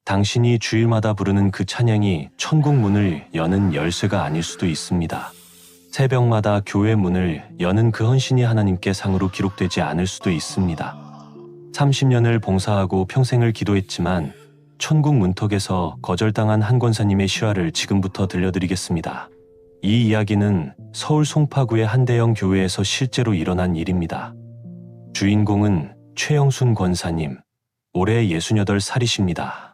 당신이 주일마다 부르는 그 찬양이 천국 문을 여는 열쇠가 아닐 수도 있습니다. 새벽마다 교회 문을 여는 그 헌신이 하나님께 상으로 기록되지 않을 수도 있습니다. 30년을 봉사하고 평생을 기도했지만 천국 문턱에서 거절당한 한 권사님의 실화를 지금부터 들려드리겠습니다. 이 이야기는 서울 송파구의 한 대형 교회에서 실제로 일어난 일입니다. 주인공은 최영순 권사님, 올해 68살이십니다.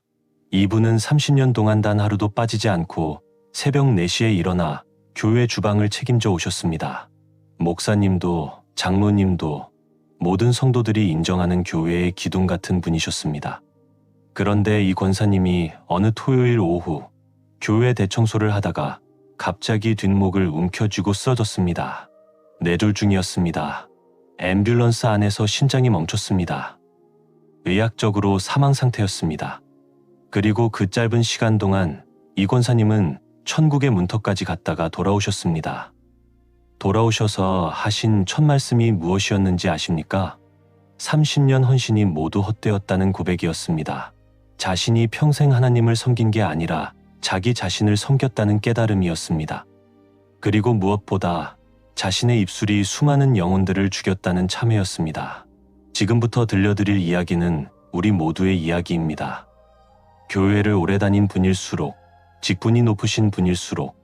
이분은 30년 동안 단 하루도 빠지지 않고 새벽 4시에 일어나 교회 주방을 책임져 오셨습니다. 목사님도 장로님도 모든 성도들이 인정하는 교회의 기둥 같은 분이셨습니다. 그런데 이 권사님이 어느 토요일 오후 교회 대청소를 하다가 갑자기 뒷목을 움켜쥐고 쓰러졌습니다. 뇌졸 중이었습니다. 앰뷸런스 안에서 심장이 멈췄습니다. 의학적으로 사망 상태였습니다. 그리고 그 짧은 시간 동안 이 권사님은 천국의 문턱까지 갔다가 돌아오셨습니다. 돌아오셔서 하신 첫 말씀이 무엇이었는지 아십니까? 30년 헌신이 모두 헛되었다는 고백이었습니다. 자신이 평생 하나님을 섬긴 게 아니라 자기 자신을 섬겼다는 깨달음이었습니다. 그리고 무엇보다 자신의 입술이 수많은 영혼들을 죽였다는 참회였습니다. 지금부터 들려드릴 이야기는 우리 모두의 이야기입니다. 교회를 오래 다닌 분일수록, 직분이 높으신 분일수록,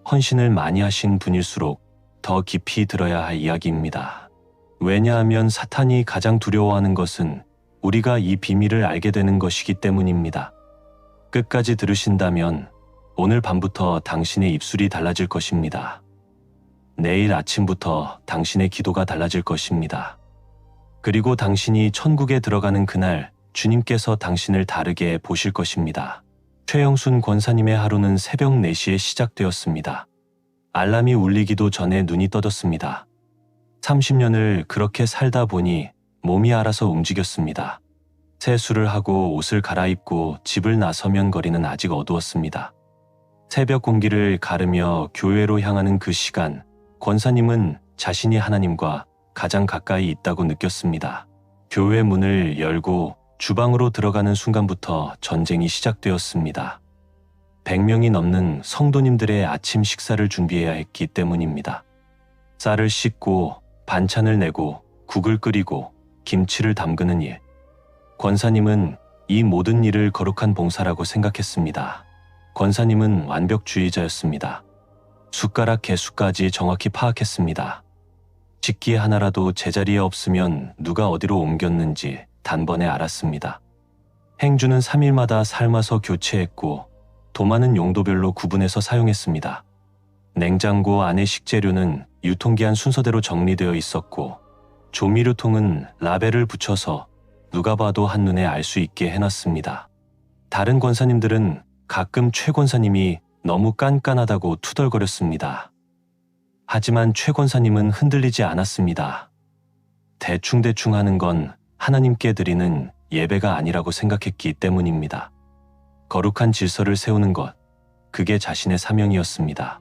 헌신을 많이 하신 분일수록 더 깊이 들어야 할 이야기입니다. 왜냐하면 사탄이 가장 두려워하는 것은 우리가 이 비밀을 알게 되는 것이기 때문입니다. 끝까지 들으신다면 오늘 밤부터 당신의 입술이 달라질 것입니다. 내일 아침부터 당신의 기도가 달라질 것입니다. 그리고 당신이 천국에 들어가는 그날 주님께서 당신을 다르게 보실 것입니다. 최영순 권사님의 하루는 새벽 4시에 시작되었습니다. 알람이 울리기도 전에 눈이 떠졌습니다. 30년을 그렇게 살다 보니 몸이 알아서 움직였습니다. 세수를 하고 옷을 갈아입고 집을 나서면 거리는 아직 어두웠습니다. 새벽 공기를 가르며 교회로 향하는 그 시간, 권사님은 자신이 하나님과 가장 가까이 있다고 느꼈습니다. 교회 문을 열고 주방으로 들어가는 순간부터 전쟁이 시작되었습니다. 100명이 넘는 성도님들의 아침 식사를 준비해야 했기 때문입니다. 쌀을 씻고 반찬을 내고 국을 끓이고 김치를 담그는 일. 권사님은 이 모든 일을 거룩한 봉사라고 생각했습니다. 권사님은 완벽주의자였습니다. 숟가락 개수까지 정확히 파악했습니다. 식기 하나라도 제자리에 없으면 누가 어디로 옮겼는지 단번에 알았습니다. 행주는 3일마다 삶아서 교체했고 도마는 용도별로 구분해서 사용했습니다. 냉장고 안의 식재료는 유통기한 순서대로 정리되어 있었고 조미료통은 라벨을 붙여서 누가 봐도 한눈에 알 수 있게 해놨습니다. 다른 권사님들은 가끔 최 권사님이 너무 깐깐하다고 투덜거렸습니다. 하지만 최 권사님은 흔들리지 않았습니다. 대충대충 하는 건 하나님께 드리는 예배가 아니라고 생각했기 때문입니다. 거룩한 질서를 세우는 것, 그게 자신의 사명이었습니다.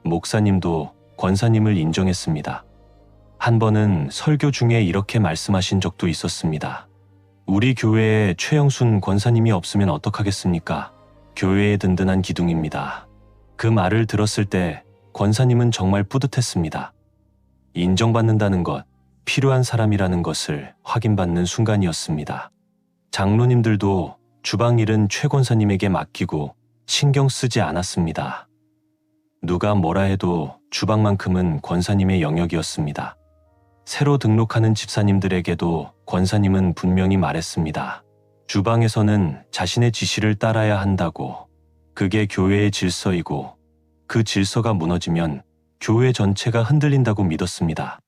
목사님도 권사님을 인정했습니다. 한 번은 설교 중에 이렇게 말씀하신 적도 있었습니다. 우리 교회에 최영순 권사님이 없으면 어떡하겠습니까? 교회의 든든한 기둥입니다. 그 말을 들었을 때 권사님은 정말 뿌듯했습니다. 인정받는다는 것, 필요한 사람이라는 것을 확인받는 순간이었습니다. 장로님들도 주방 일은 최 권사님에게 맡기고 신경 쓰지 않았습니다. 누가 뭐라 해도 주방만큼은 권사님의 영역이었습니다. 새로 등록하는 집사님들에게도 권사님은 분명히 말했습니다. 주방에서는 자신의 지시를 따라야 한다고. 그게 교회의 질서이고 그 질서가 무너지면 교회 전체가 흔들린다고 믿었습니다.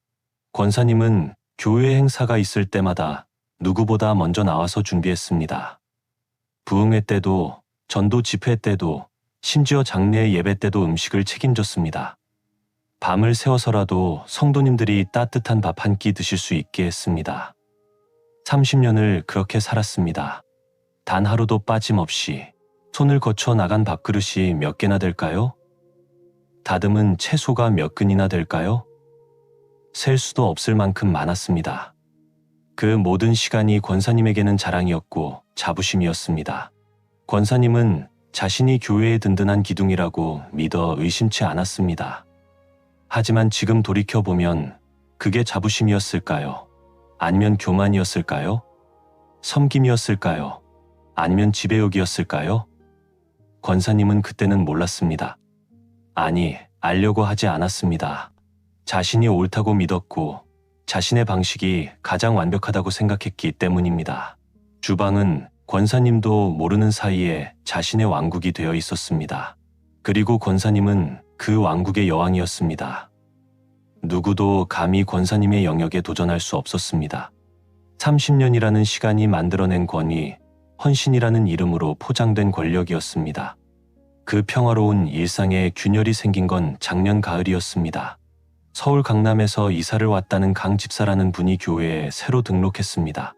권사님은 교회 행사가 있을 때마다 누구보다 먼저 나와서 준비했습니다. 부흥회 때도, 전도 집회 때도, 심지어 장례 예배 때도 음식을 책임졌습니다. 밤을 새워서라도 성도님들이 따뜻한 밥 한 끼 드실 수 있게 했습니다. 30년을 그렇게 살았습니다. 단 하루도 빠짐없이. 손을 거쳐 나간 밥그릇이 몇 개나 될까요? 다듬은 채소가 몇 근이나 될까요? 셀 수도 없을 만큼 많았습니다. 그 모든 시간이 권사님에게는 자랑이었고 자부심이었습니다. 권사님은 자신이 교회의 든든한 기둥이라고 믿어 의심치 않았습니다. 하지만 지금 돌이켜보면 그게 자부심이었을까요? 아니면 교만이었을까요? 섬김이었을까요? 아니면 지배욕이었을까요? 권사님은 그때는 몰랐습니다. 아니, 알려고 하지 않았습니다. 자신이 옳다고 믿었고 자신의 방식이 가장 완벽하다고 생각했기 때문입니다. 주방은 권사님도 모르는 사이에 자신의 왕국이 되어 있었습니다. 그리고 권사님은 그 왕국의 여왕이었습니다. 누구도 감히 권사님의 영역에 도전할 수 없었습니다. 30년이라는 시간이 만들어낸 권위, 헌신이라는 이름으로 포장된 권력이었습니다. 그 평화로운 일상에 균열이 생긴 건 작년 가을이었습니다. 서울 강남에서 이사를 왔다는 강 집사라는 분이 교회에 새로 등록했습니다.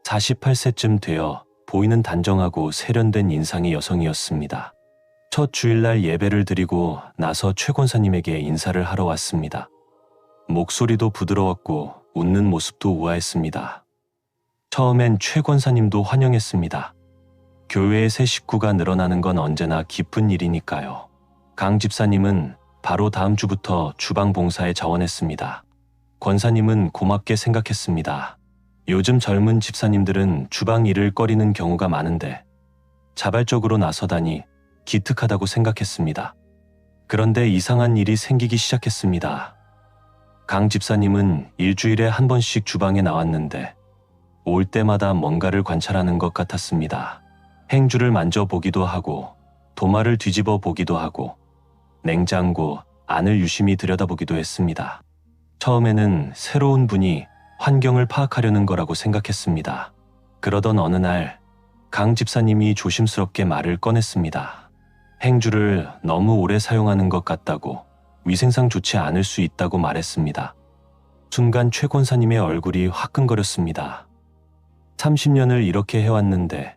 48세쯤 되어 보이는 단정하고 세련된 인상의 여성이었습니다. 첫 주일날 예배를 드리고 나서 최 권사님에게 인사를 하러 왔습니다. 목소리도 부드러웠고 웃는 모습도 우아했습니다. 처음엔 최 권사님도 환영했습니다. 교회의 새 식구가 늘어나는 건 언제나 기쁜 일이니까요. 강 집사님은 바로 다음 주부터 주방 봉사에 자원했습니다. 권사님은 고맙게 생각했습니다. 요즘 젊은 집사님들은 주방 일을 꺼리는 경우가 많은데 자발적으로 나서다니 기특하다고 생각했습니다. 그런데 이상한 일이 생기기 시작했습니다. 강 집사님은 일주일에 한 번씩 주방에 나왔는데 올 때마다 뭔가를 관찰하는 것 같았습니다. 행주를 만져보기도 하고 도마를 뒤집어 보기도 하고 냉장고 안을 유심히 들여다보기도 했습니다. 처음에는 새로운 분이 환경을 파악하려는 거라고 생각했습니다. 그러던 어느 날 강 집사님이 조심스럽게 말을 꺼냈습니다. 행주를 너무 오래 사용하는 것 같다고, 위생상 좋지 않을 수 있다고 말했습니다. 순간 최 권사님의 얼굴이 화끈거렸습니다. 30년을 이렇게 해왔는데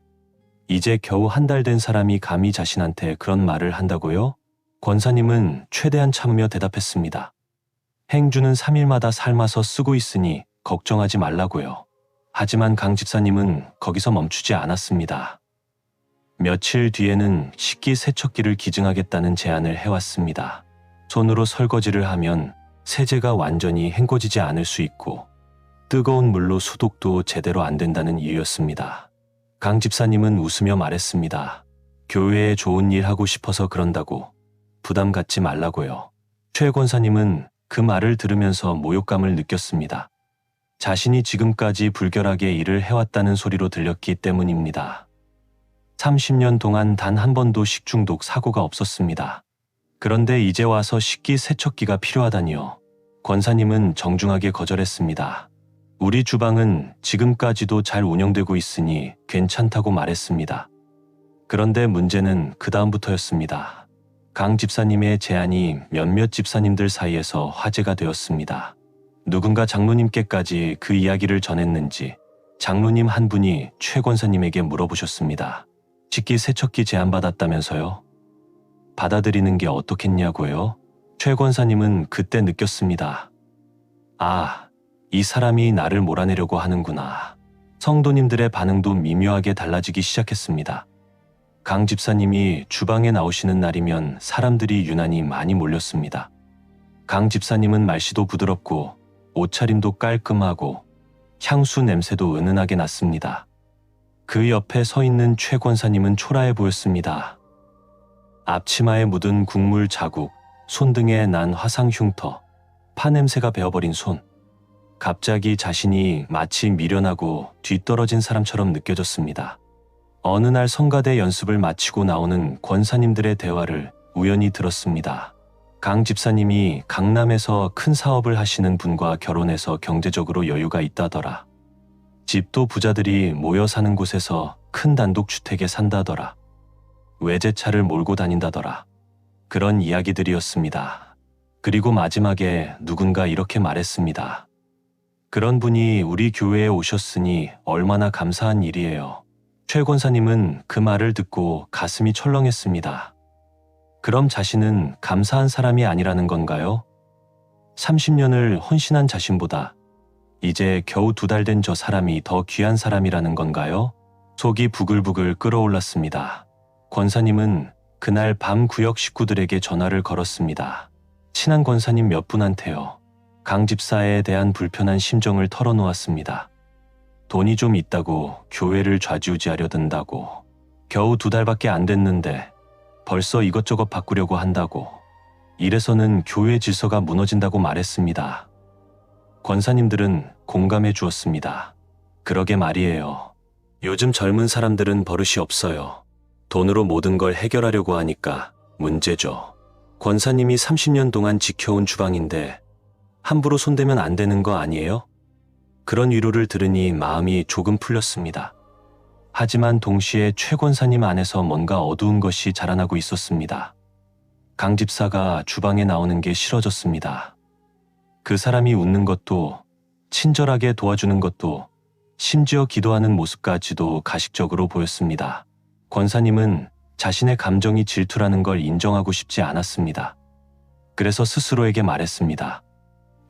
이제 겨우 한 달 된 사람이 감히 자신한테 그런 말을 한다고요? 권사님은 최대한 참으며 대답했습니다. 행주는 3일마다 삶아서 쓰고 있으니 걱정하지 말라고요. 하지만 강 집사님은 거기서 멈추지 않았습니다. 며칠 뒤에는 식기세척기를 기증하겠다는 제안을 해왔습니다. 손으로 설거지를 하면 세제가 완전히 헹궈지지 않을 수 있고 뜨거운 물로 소독도 제대로 안 된다는 이유였습니다. 강 집사님은 웃으며 말했습니다. 교회에 좋은 일 하고 싶어서 그런다고 부담 갖지 말라고요. 최 권사님은 그 말을 들으면서 모욕감을 느꼈습니다. 자신이 지금까지 불결하게 일을 해왔다는 소리로 들렸기 때문입니다. 30년 동안 단 한 번도 식중독 사고가 없었습니다. 그런데 이제 와서 식기세척기가 필요하다니요. 권사님은 정중하게 거절했습니다. 우리 주방은 지금까지도 잘 운영되고 있으니 괜찮다고 말했습니다. 그런데 문제는 그 다음부터였습니다. 강 집사님의 제안이 몇몇 집사님들 사이에서 화제가 되었습니다. 누군가 장로님께까지 그 이야기를 전했는지 장로님 한 분이 최 권사님에게 물어보셨습니다. 식기세척기 제안받았다면서요? 받아들이는 게 어떻겠냐고요? 최 권사님은 그때 느꼈습니다. 아, 이 사람이 나를 몰아내려고 하는구나. 성도님들의 반응도 미묘하게 달라지기 시작했습니다. 강 집사님이 주방에 나오시는 날이면 사람들이 유난히 많이 몰렸습니다. 강 집사님은 말씨도 부드럽고 옷차림도 깔끔하고 향수 냄새도 은은하게 났습니다. 그 옆에 서 있는 최 권사님은 초라해 보였습니다. 앞치마에 묻은 국물 자국, 손등에 난 화상 흉터, 파냄새가 배어버린 손. 갑자기 자신이 마치 미련하고 뒤떨어진 사람처럼 느껴졌습니다. 어느 날 성가대 연습을 마치고 나오는 권사님들의 대화를 우연히 들었습니다. 강 집사님이 강남에서 큰 사업을 하시는 분과 결혼해서 경제적으로 여유가 있다더라. 집도 부자들이 모여 사는 곳에서 큰 단독주택에 산다더라. 외제차를 몰고 다닌다더라. 그런 이야기들이었습니다. 그리고 마지막에 누군가 이렇게 말했습니다. 그런 분이 우리 교회에 오셨으니 얼마나 감사한 일이에요. 최 권사님은 그 말을 듣고 가슴이 철렁했습니다. 그럼 자신은 감사한 사람이 아니라는 건가요? 30년을 헌신한 자신보다 이제 겨우 2달 된 저 사람이 더 귀한 사람이라는 건가요? 속이 부글부글 끓어올랐습니다. 권사님은 그날 밤 구역 식구들에게 전화를 걸었습니다. 친한 권사님 몇 분한테요. 강 집사에 대한 불편한 심정을 털어놓았습니다. 돈이 좀 있다고 교회를 좌지우지하려 든다고, 겨우 2달밖에 안 됐는데 벌써 이것저것 바꾸려고 한다고, 이래서는 교회 질서가 무너진다고 말했습니다. 권사님들은 공감해 주었습니다. 그러게 말이에요. 요즘 젊은 사람들은 버릇이 없어요. 돈으로 모든 걸 해결하려고 하니까 문제죠. 권사님이 30년 동안 지켜온 주방인데 함부로 손대면 안 되는 거 아니에요? 그런 위로를 들으니 마음이 조금 풀렸습니다. 하지만 동시에 최 권사님 안에서 뭔가 어두운 것이 자라나고 있었습니다. 강 집사가 주방에 나오는 게 싫어졌습니다. 그 사람이 웃는 것도, 친절하게 도와주는 것도, 심지어 기도하는 모습까지도 가식적으로 보였습니다. 권사님은 자신의 감정이 질투라는 걸 인정하고 싶지 않았습니다. 그래서 스스로에게 말했습니다.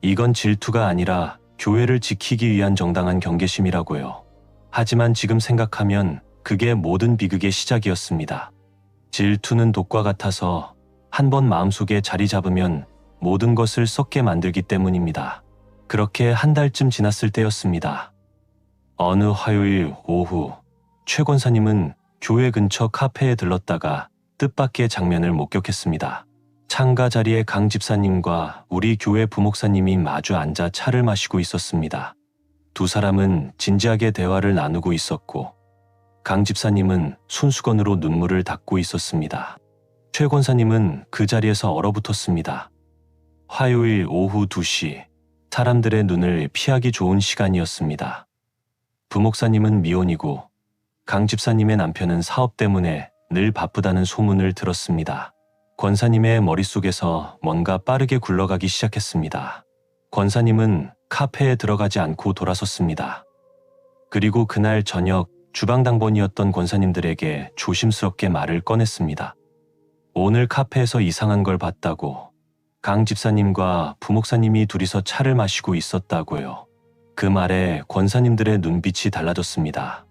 이건 질투가 아니라 교회를 지키기 위한 정당한 경계심이라고요. 하지만 지금 생각하면 그게 모든 비극의 시작이었습니다. 질투는 독과 같아서 한번 마음속에 자리 잡으면 모든 것을 썩게 만들기 때문입니다. 그렇게 한 달쯤 지났을 때였습니다. 어느 화요일 오후, 최 권사님은 교회 근처 카페에 들렀다가 뜻밖의 장면을 목격했습니다. 창가 자리에 강 집사님과 우리 교회 부목사님이 마주 앉아 차를 마시고 있었습니다. 두 사람은 진지하게 대화를 나누고 있었고, 강 집사님은 손수건으로 눈물을 닦고 있었습니다. 최 권사님은 그 자리에서 얼어붙었습니다. 화요일 오후 2시, 사람들의 눈을 피하기 좋은 시간이었습니다. 부목사님은 미혼이고 강 집사님의 남편은 사업 때문에 늘 바쁘다는 소문을 들었습니다. 권사님의 머릿속에서 뭔가 빠르게 굴러가기 시작했습니다. 권사님은 카페에 들어가지 않고 돌아섰습니다. 그리고 그날 저녁 주방당번이었던 권사님들에게 조심스럽게 말을 꺼냈습니다. 오늘 카페에서 이상한 걸 봤다고, 강 집사님과 부목사님이 둘이서 차를 마시고 있었다고요. 그 말에 권사님들의 눈빛이 달라졌습니다.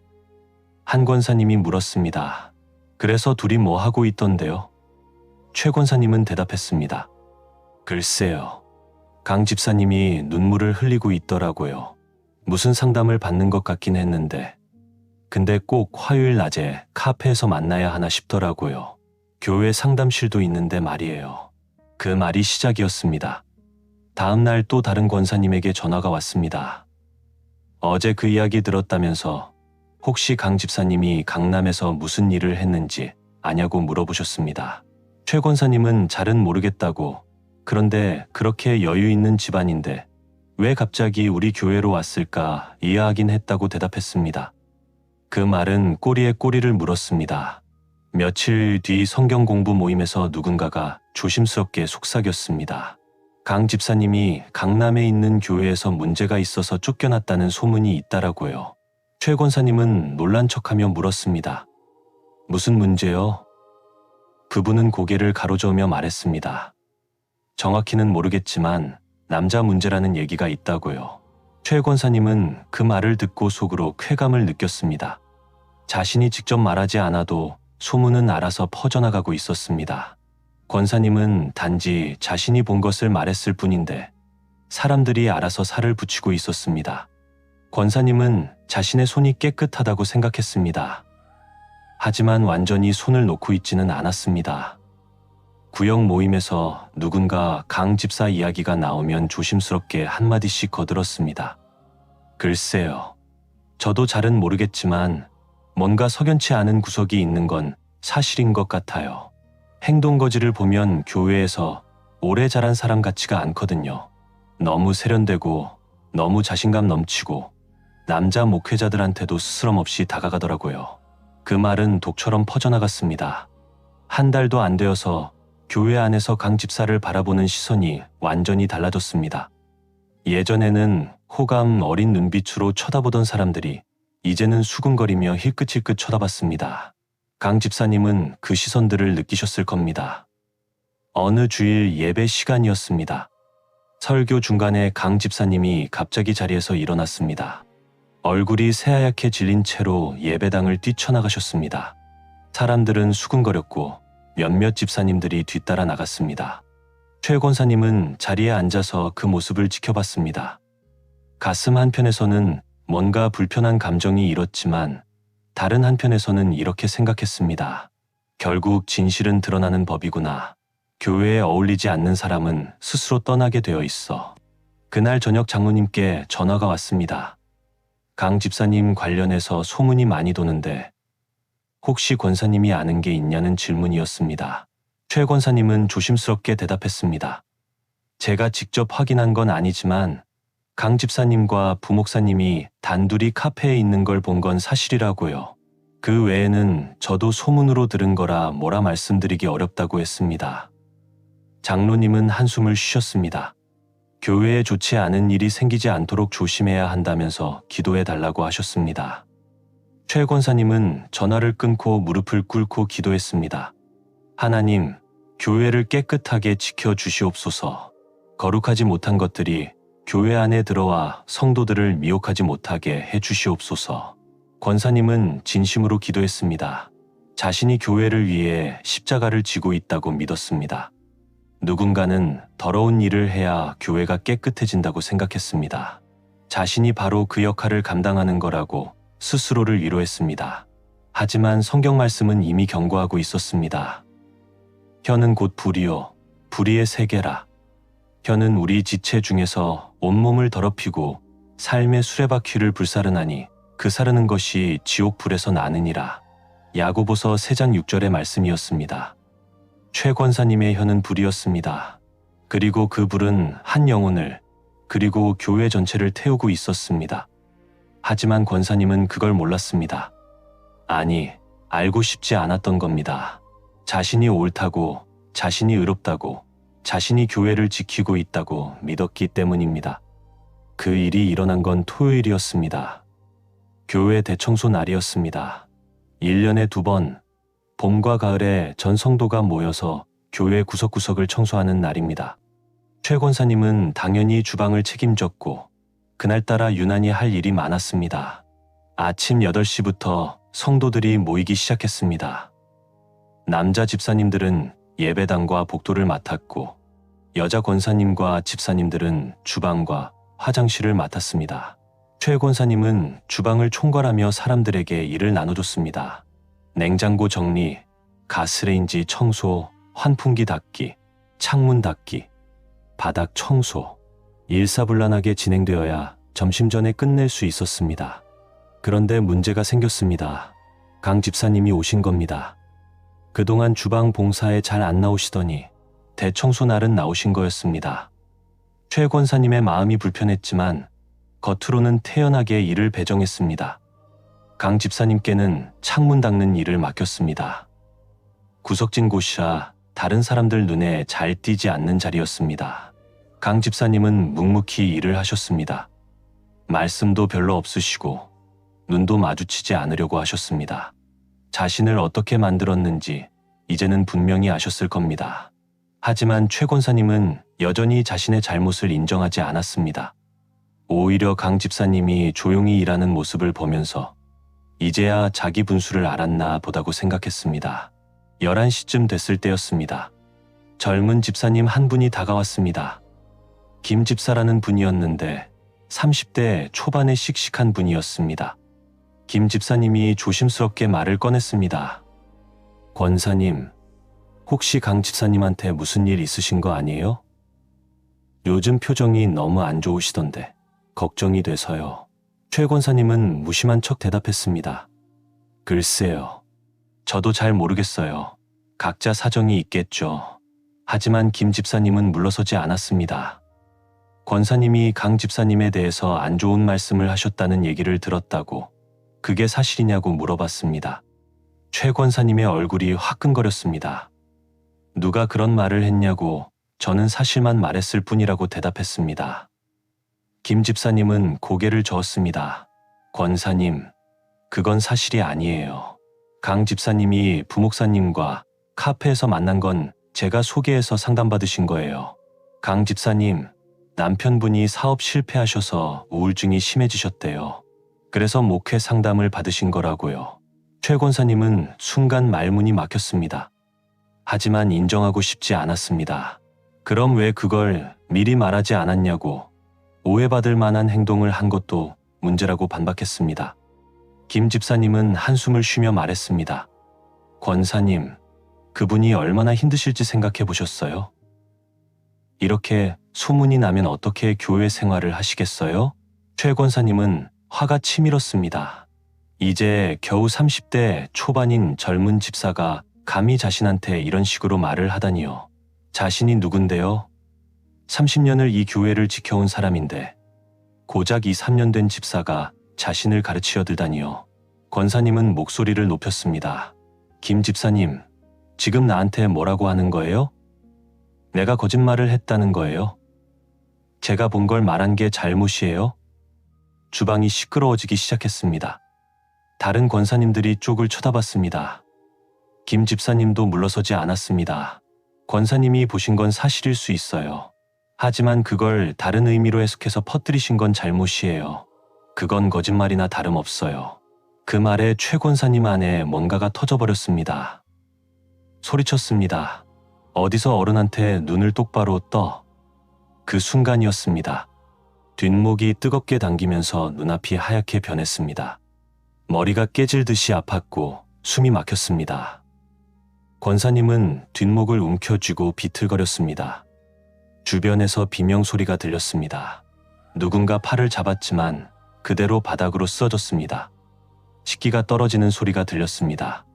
한 권사님이 물었습니다. 그래서 둘이 뭐 하고 있던데요? 최 권사님은 대답했습니다. 글쎄요. 강 집사님이 눈물을 흘리고 있더라고요. 무슨 상담을 받는 것 같긴 했는데, 근데 꼭 화요일 낮에 카페에서 만나야 하나 싶더라고요. 교회 상담실도 있는데 말이에요. 그 말이 시작이었습니다. 다음 날 또 다른 권사님에게 전화가 왔습니다. 어제 그 이야기 들었다면서 혹시 강 집사님이 강남에서 무슨 일을 했는지 아냐고 물어보셨습니다. 최 권사님은 잘은 모르겠다고, 그런데 그렇게 여유 있는 집안인데 왜 갑자기 우리 교회로 왔을까 이해하긴 했다고 대답했습니다. 그 말은 꼬리에 꼬리를 물었습니다. 며칠 뒤 성경 공부 모임에서 누군가가 조심스럽게 속삭였습니다. 강 집사님이 강남에 있는 교회에서 문제가 있어서 쫓겨났다는 소문이 있다라고요. 최 권사님은 놀란 척하며 물었습니다. 무슨 문제요? 그분은 고개를 가로저으며 말했습니다. 정확히는 모르겠지만 남자 문제라는 얘기가 있다고요. 최 권사님은 그 말을 듣고 속으로 쾌감을 느꼈습니다. 자신이 직접 말하지 않아도 소문은 알아서 퍼져나가고 있었습니다. 권사님은 단지 자신이 본 것을 말했을 뿐인데 사람들이 알아서 살을 붙이고 있었습니다. 권사님은 자신의 손이 깨끗하다고 생각했습니다. 하지만 완전히 손을 놓고 있지는 않았습니다. 구역 모임에서 누군가 강 집사 이야기가 나오면 조심스럽게 한마디씩 거들었습니다. 글쎄요. 저도 잘은 모르겠지만 뭔가 석연치 않은 구석이 있는 건 사실인 것 같아요. 행동거지를 보면 교회에서 오래 자란 사람 같지가 않거든요. 너무 세련되고 너무 자신감 넘치고 남자 목회자들한테도 스스럼 없이 다가가더라고요. 그 말은 독처럼 퍼져나갔습니다. 한 달도 안 되어서 교회 안에서 강 집사를 바라보는 시선이 완전히 달라졌습니다. 예전에는 호감 어린 눈빛으로 쳐다보던 사람들이 이제는 수근거리며 힐끗힐끗 쳐다봤습니다. 강 집사님은 그 시선들을 느끼셨을 겁니다. 어느 주일 예배 시간이었습니다. 설교 중간에 강 집사님이 갑자기 자리에서 일어났습니다. 얼굴이 새하얗게 질린 채로 예배당을 뛰쳐나가셨습니다. 사람들은 수군거렸고 몇몇 집사님들이 뒤따라 나갔습니다. 최 권사님은 자리에 앉아서 그 모습을 지켜봤습니다. 가슴 한편에서는 뭔가 불편한 감정이 일었지만 다른 한편에서는 이렇게 생각했습니다. 결국 진실은 드러나는 법이구나. 교회에 어울리지 않는 사람은 스스로 떠나게 되어 있어. 그날 저녁 장로님께 전화가 왔습니다. 강 집사님 관련해서 소문이 많이 도는데 혹시 권사님이 아는 게 있냐는 질문이었습니다. 최 권사님은 조심스럽게 대답했습니다. 제가 직접 확인한 건 아니지만 강 집사님과 부목사님이 단둘이 카페에 있는 걸 본 건 사실이라고요. 그 외에는 저도 소문으로 들은 거라 뭐라 말씀드리기 어렵다고 했습니다. 장로님은 한숨을 쉬셨습니다. 교회에 좋지 않은 일이 생기지 않도록 조심해야 한다면서 기도해 달라고 하셨습니다. 최 권사님은 전화를 끊고 무릎을 꿇고 기도했습니다. 하나님, 교회를 깨끗하게 지켜주시옵소서. 거룩하지 못한 것들이 교회 안에 들어와 성도들을 미혹하지 못하게 해주시옵소서. 권사님은 진심으로 기도했습니다. 자신이 교회를 위해 십자가를 지고 있다고 믿었습니다. 누군가는 더러운 일을 해야 교회가 깨끗해진다고 생각했습니다. 자신이 바로 그 역할을 감당하는 거라고 스스로를 위로했습니다. 하지만 성경 말씀은 이미 경고하고 있었습니다. 혀는 곧 불이요, 불의의 세계라. 혀는 우리 지체 중에서 온몸을 더럽히고 삶의 수레바퀴를 불사르나니 그 사르는 것이 지옥불에서 나느니라. 야고보서 3장 6절의 말씀이었습니다. 최 권사님의 혀는 불이었습니다. 그리고 그 불은 한 영혼을 그리고 교회 전체를 태우고 있었습니다. 하지만 권사님은 그걸 몰랐습니다. 아니, 알고 싶지 않았던 겁니다. 자신이 옳다고, 자신이 의롭다고, 자신이 교회를 지키고 있다고 믿었기 때문입니다. 그 일이 일어난 건 토요일이었습니다. 교회 대청소 날이었습니다. 1년에 2번, 봄과 가을에 전 성도가 모여서 교회 구석구석을 청소하는 날입니다. 최 권사님은 당연히 주방을 책임졌고 그날따라 유난히 할 일이 많았습니다. 아침 8시부터 성도들이 모이기 시작했습니다. 남자 집사님들은 예배당과 복도를 맡았고 여자 권사님과 집사님들은 주방과 화장실을 맡았습니다. 최 권사님은 주방을 총괄하며 사람들에게 일을 나눠줬습니다. 냉장고 정리, 가스레인지 청소, 환풍기 닦기, 창문 닦기, 바닥 청소. 일사불란하게 진행되어야 점심 전에 끝낼 수 있었습니다. 그런데 문제가 생겼습니다. 강 집사님이 오신 겁니다. 그동안 주방 봉사에 잘 안 나오시더니 대청소 날은 나오신 거였습니다. 최 권사님의 마음이 불편했지만 겉으로는 태연하게 일을 배정했습니다. 강 집사님께는 창문 닦는 일을 맡겼습니다. 구석진 곳이라 다른 사람들 눈에 잘 띄지 않는 자리였습니다. 강 집사님은 묵묵히 일을 하셨습니다. 말씀도 별로 없으시고 눈도 마주치지 않으려고 하셨습니다. 자신을 어떻게 만들었는지 이제는 분명히 아셨을 겁니다. 하지만 최 권사님은 여전히 자신의 잘못을 인정하지 않았습니다. 오히려 강 집사님이 조용히 일하는 모습을 보면서 이제야 자기 분수를 알았나 보다고 생각했습니다. 11시쯤 됐을 때였습니다. 젊은 집사님 한 분이 다가왔습니다. 김 집사라는 분이었는데 30대 초반의 씩씩한 분이었습니다. 김 집사님이 조심스럽게 말을 꺼냈습니다. 권사님, 혹시 강 집사님한테 무슨 일 있으신 거 아니에요? 요즘 표정이 너무 안 좋으시던데 걱정이 돼서요. 최 권사님은 무심한 척 대답했습니다. 글쎄요. 저도 잘 모르겠어요. 각자 사정이 있겠죠. 하지만 김 집사님은 물러서지 않았습니다. 권사님이 강 집사님에 대해서 안 좋은 말씀을 하셨다는 얘기를 들었다고 그게 사실이냐고 물어봤습니다. 최 권사님의 얼굴이 화끈거렸습니다. 누가 그런 말을 했냐고 저는 사실만 말했을 뿐이라고 대답했습니다. 김 집사님은 고개를 저었습니다. 권사님, 그건 사실이 아니에요. 강 집사님이 부목사님과 카페에서 만난 건 제가 소개해서 상담받으신 거예요. 강 집사님, 남편분이 사업 실패하셔서 우울증이 심해지셨대요. 그래서 목회 상담을 받으신 거라고요. 최 권사님은 순간 말문이 막혔습니다. 하지만 인정하고 싶지 않았습니다. 그럼 왜 그걸 미리 말하지 않았냐고, 오해받을 만한 행동을 한 것도 문제라고 반박했습니다. 김 집사님은 한숨을 쉬며 말했습니다. 권사님, 그분이 얼마나 힘드실지 생각해 보셨어요? 이렇게 소문이 나면 어떻게 교회 생활을 하시겠어요? 최 권사님은 화가 치밀었습니다. 이제 겨우 30대 초반인 젊은 집사가 감히 자신한테 이런 식으로 말을 하다니요. 자신이 누군데요? 30년을 이 교회를 지켜온 사람인데 고작 2, 3년 된 집사가 자신을 가르치려 들다니요. 권사님은 목소리를 높였습니다. 김 집사님, 지금 나한테 뭐라고 하는 거예요? 내가 거짓말을 했다는 거예요? 제가 본 걸 말한 게 잘못이에요? 주방이 시끄러워지기 시작했습니다. 다른 권사님들이 쪽을 쳐다봤습니다. 김 집사님도 물러서지 않았습니다. 권사님이 보신 건 사실일 수 있어요. 하지만 그걸 다른 의미로 해석해서 퍼뜨리신 건 잘못이에요. 그건 거짓말이나 다름없어요. 그 말에 최 권사님 안에 뭔가가 터져버렸습니다. 소리쳤습니다. 어디서 어른한테 눈을 똑바로 떠. 그 순간이었습니다. 뒷목이 뜨겁게 당기면서 눈앞이 하얗게 변했습니다. 머리가 깨질 듯이 아팠고 숨이 막혔습니다. 권사님은 뒷목을 움켜쥐고 비틀거렸습니다. 주변에서 비명소리가 들렸습니다. 누군가 팔을 잡았지만 그대로 바닥으로 쓰러졌습니다. 식기가 떨어지는 소리가 들렸습니다.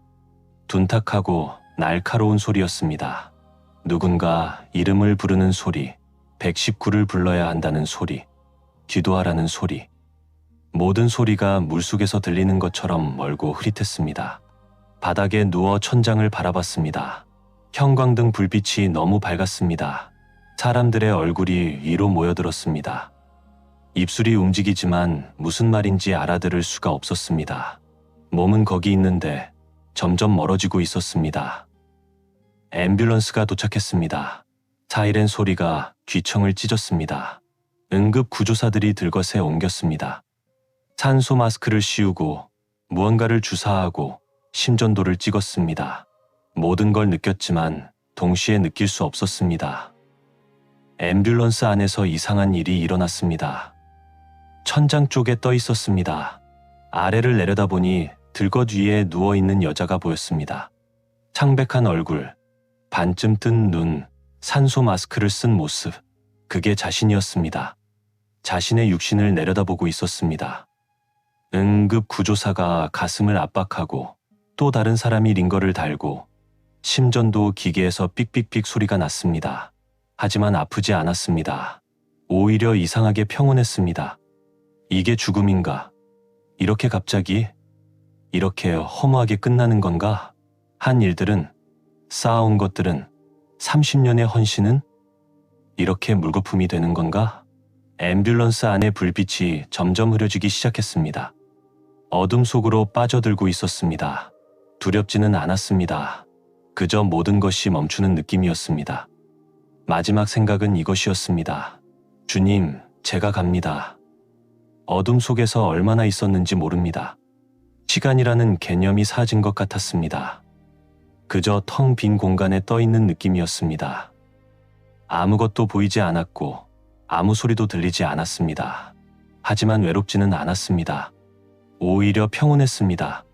둔탁하고 날카로운 소리였습니다. 누군가 이름을 부르는 소리, 119를 불러야 한다는 소리, 기도하라는 소리. 모든 소리가 물속에서 들리는 것처럼 멀고 흐릿했습니다. 바닥에 누워 천장을 바라봤습니다. 형광등 불빛이 너무 밝았습니다. 사람들의 얼굴이 위로 모여들었습니다. 입술이 움직이지만 무슨 말인지 알아들을 수가 없었습니다. 몸은 거기 있는데 점점 멀어지고 있었습니다. 앰뷸런스가 도착했습니다. 사이렌 소리가 귀청을 찢었습니다. 응급 구조사들이 들것에 옮겼습니다. 산소 마스크를 씌우고 무언가를 주사하고 심전도를 찍었습니다. 모든 걸 느꼈지만 동시에 느낄 수 없었습니다. 앰뷸런스 안에서 이상한 일이 일어났습니다. 천장 쪽에 떠 있었습니다. 아래를 내려다보니 들것 위에 누워있는 여자가 보였습니다. 창백한 얼굴, 반쯤 뜬 눈, 산소 마스크를 쓴 모습, 그게 자신이었습니다. 자신의 육신을 내려다보고 있었습니다. 응급 구조사가 가슴을 압박하고 또 다른 사람이 링거를 달고 심전도 기계에서 삑삑삑 소리가 났습니다. 하지만 아프지 않았습니다. 오히려 이상하게 평온했습니다. 이게 죽음인가? 이렇게 갑자기? 이렇게 허무하게 끝나는 건가? 한 일들은, 쌓아온 것들은, 30년의 헌신은? 이렇게 물거품이 되는 건가? 앰뷸런스 안의 불빛이 점점 흐려지기 시작했습니다. 어둠 속으로 빠져들고 있었습니다. 두렵지는 않았습니다. 그저 모든 것이 멈추는 느낌이었습니다. 마지막 생각은 이것이었습니다. 주님, 제가 갑니다. 어둠 속에서 얼마나 있었는지 모릅니다. 시간이라는 개념이 사라진 것 같았습니다. 그저 텅 빈 공간에 떠 있는 느낌이었습니다. 아무것도 보이지 않았고 아무 소리도 들리지 않았습니다. 하지만 외롭지는 않았습니다. 오히려 평온했습니다.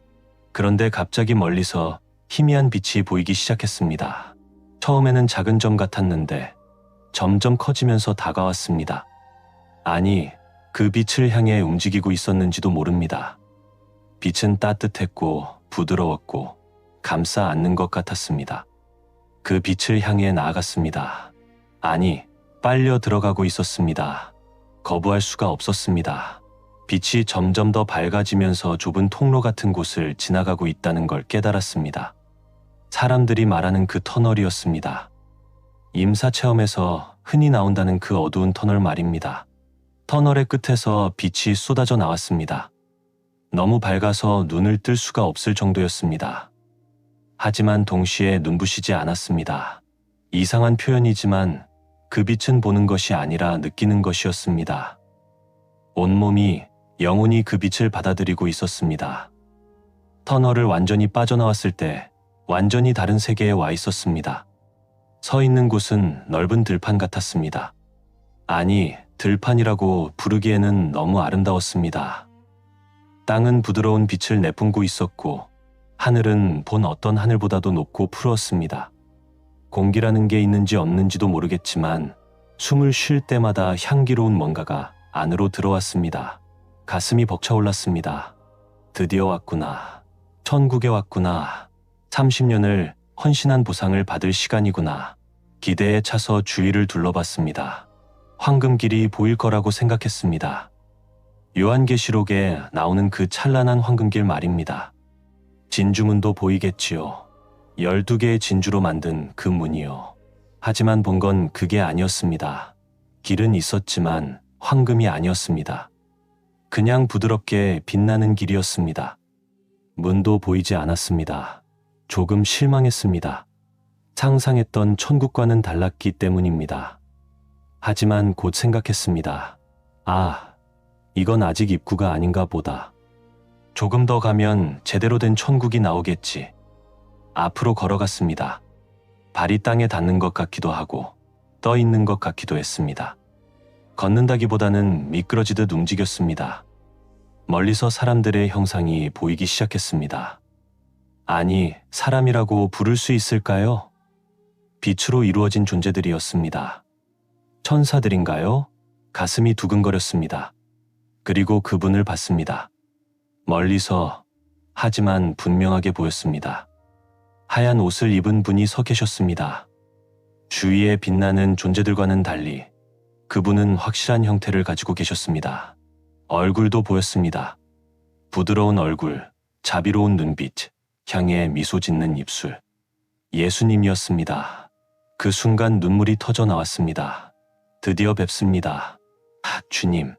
그런데 갑자기 멀리서 희미한 빛이 보이기 시작했습니다. 처음에는 작은 점 같았는데 점점 커지면서 다가왔습니다. 아니, 그 빛을 향해 움직이고 있었는지도 모릅니다. 빛은 따뜻했고 부드러웠고 감싸 안는 것 같았습니다. 그 빛을 향해 나아갔습니다. 아니, 빨려 들어가고 있었습니다. 거부할 수가 없었습니다. 빛이 점점 더 밝아지면서 좁은 통로 같은 곳을 지나가고 있다는 걸 깨달았습니다. 사람들이 말하는 그 터널이었습니다. 임사체험에서 흔히 나온다는 그 어두운 터널 말입니다. 터널의 끝에서 빛이 쏟아져 나왔습니다. 너무 밝아서 눈을 뜰 수가 없을 정도였습니다. 하지만 동시에 눈부시지 않았습니다. 이상한 표현이지만 그 빛은 보는 것이 아니라 느끼는 것이었습니다. 온몸이 영혼이 그 빛을 받아들이고 있었습니다. 터널을 완전히 빠져나왔을 때 완전히 다른 세계에 와 있었습니다. 서 있는 곳은 넓은 들판 같았습니다. 아니, 들판이라고 부르기에는 너무 아름다웠습니다. 땅은 부드러운 빛을 내뿜고 있었고 하늘은 본 어떤 하늘보다도 높고 푸르었습니다. 공기라는 게 있는지 없는지도 모르겠지만 숨을 쉴 때마다 향기로운 뭔가가 안으로 들어왔습니다. 가슴이 벅차올랐습니다. 드디어 왔구나. 천국에 왔구나. 30년을 헌신한 보상을 받을 시간이구나. 기대에 차서 주위를 둘러봤습니다. 황금길이 보일 거라고 생각했습니다. 요한계시록에 나오는 그 찬란한 황금길 말입니다. 진주문도 보이겠지요. 12개의 진주로 만든 그 문이요. 하지만 본 건 그게 아니었습니다. 길은 있었지만 황금이 아니었습니다. 그냥 부드럽게 빛나는 길이었습니다. 문도 보이지 않았습니다. 조금 실망했습니다. 상상했던 천국과는 달랐기 때문입니다. 하지만 곧 생각했습니다. 아, 이건 아직 입구가 아닌가 보다. 조금 더 가면 제대로 된 천국이 나오겠지. 앞으로 걸어갔습니다. 발이 땅에 닿는 것 같기도 하고 떠 있는 것 같기도 했습니다. 걷는다기보다는 미끄러지듯 움직였습니다. 멀리서 사람들의 형상이 보이기 시작했습니다. 아니, 사람이라고 부를 수 있을까요? 빛으로 이루어진 존재들이었습니다. 천사들인가요? 가슴이 두근거렸습니다. 그리고 그분을 봤습니다. 멀리서, 하지만 분명하게 보였습니다. 하얀 옷을 입은 분이 서 계셨습니다. 주위에 빛나는 존재들과는 달리 그분은 확실한 형태를 가지고 계셨습니다. 얼굴도 보였습니다. 부드러운 얼굴, 자비로운 눈빛, 향에 미소 짓는 입술. 예수님이었습니다. 그 순간 눈물이 터져 나왔습니다. 드디어 뵙습니다. 주님.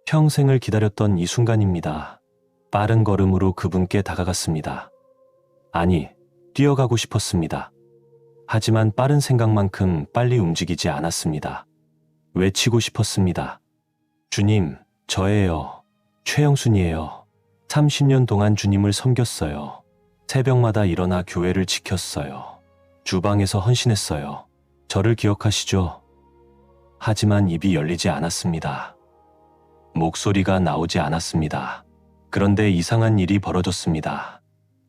평생을 기다렸던 이 순간입니다. 빠른 걸음으로 그분께 다가갔습니다. 아니, 뛰어가고 싶었습니다. 하지만 빠른 생각만큼 빨리 움직이지 않았습니다. 외치고 싶었습니다. 주님, 저예요. 최영순이에요. 30년 동안 주님을 섬겼어요. 새벽마다 일어나 교회를 지켰어요. 주방에서 헌신했어요. 저를 기억하시죠? 하지만 입이 열리지 않았습니다. 목소리가 나오지 않았습니다. 그런데 이상한 일이 벌어졌습니다.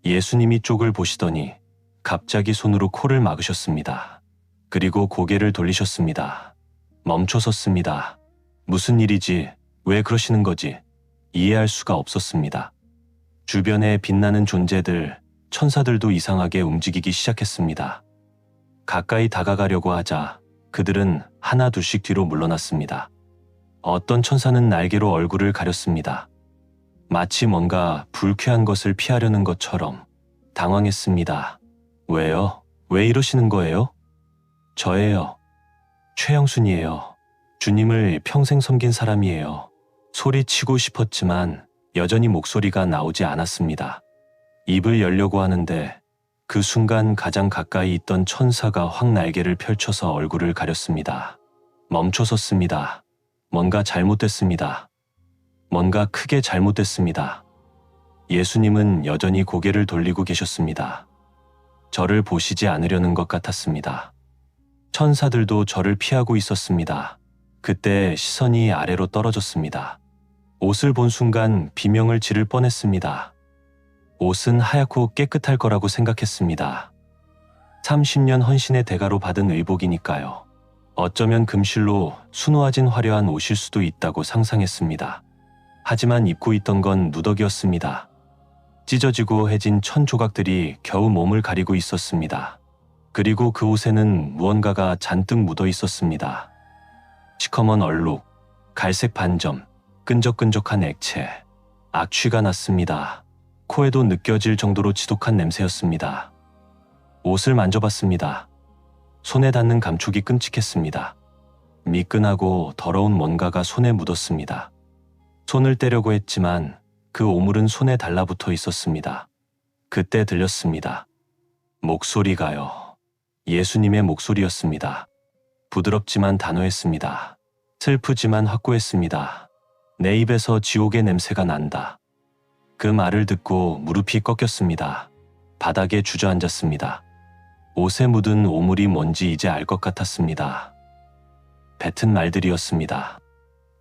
예수님이 쪽을 보시더니 갑자기 손으로 코를 막으셨습니다. 그리고 고개를 돌리셨습니다. 멈춰 섰습니다. 무슨 일이지? 왜 그러시는 거지? 이해할 수가 없었습니다. 주변에 빛나는 존재들, 천사들도 이상하게 움직이기 시작했습니다. 가까이 다가가려고 하자 그들은 하나 둘씩 뒤로 물러났습니다. 어떤 천사는 날개로 얼굴을 가렸습니다. 마치 뭔가 불쾌한 것을 피하려는 것처럼. 당황했습니다. 왜요? 왜 이러시는 거예요? 저예요. 최영순이에요. 주님을 평생 섬긴 사람이에요. 소리치고 싶었지만 여전히 목소리가 나오지 않았습니다. 입을 열려고 하는데 그 순간 가장 가까이 있던 천사가 확 날개를 펼쳐서 얼굴을 가렸습니다. 멈춰 섰습니다. 뭔가 잘못됐습니다. 뭔가 크게 잘못됐습니다. 예수님은 여전히 고개를 돌리고 계셨습니다. 저를 보시지 않으려는 것 같았습니다. 천사들도 저를 피하고 있었습니다. 그때 시선이 아래로 떨어졌습니다. 옷을 본 순간 비명을 지를 뻔했습니다. 옷은 하얗고 깨끗할 거라고 생각했습니다. 30년 헌신의 대가로 받은 의복이니까요. 어쩌면 금실로 수놓아진 화려한 옷일 수도 있다고 상상했습니다. 하지만 입고 있던 건 누더기였습니다. 찢어지고 해진 천 조각들이 겨우 몸을 가리고 있었습니다. 그리고 그 옷에는 무언가가 잔뜩 묻어 있었습니다. 시커먼 얼룩, 갈색 반점, 끈적끈적한 액체, 악취가 났습니다. 코에도 느껴질 정도로 지독한 냄새였습니다. 옷을 만져봤습니다. 손에 닿는 감촉이 끔찍했습니다. 미끈하고 더러운 뭔가가 손에 묻었습니다. 손을 떼려고 했지만 그 오물은 손에 달라붙어 있었습니다. 그때 들렸습니다. 목소리가요. 예수님의 목소리였습니다. 부드럽지만 단호했습니다. 슬프지만 확고했습니다. 내 입에서 지옥의 냄새가 난다. 그 말을 듣고 무릎이 꺾였습니다. 바닥에 주저앉았습니다. 옷에 묻은 오물이 뭔지 이제 알 것 같았습니다. 뱉은 말들이었습니다.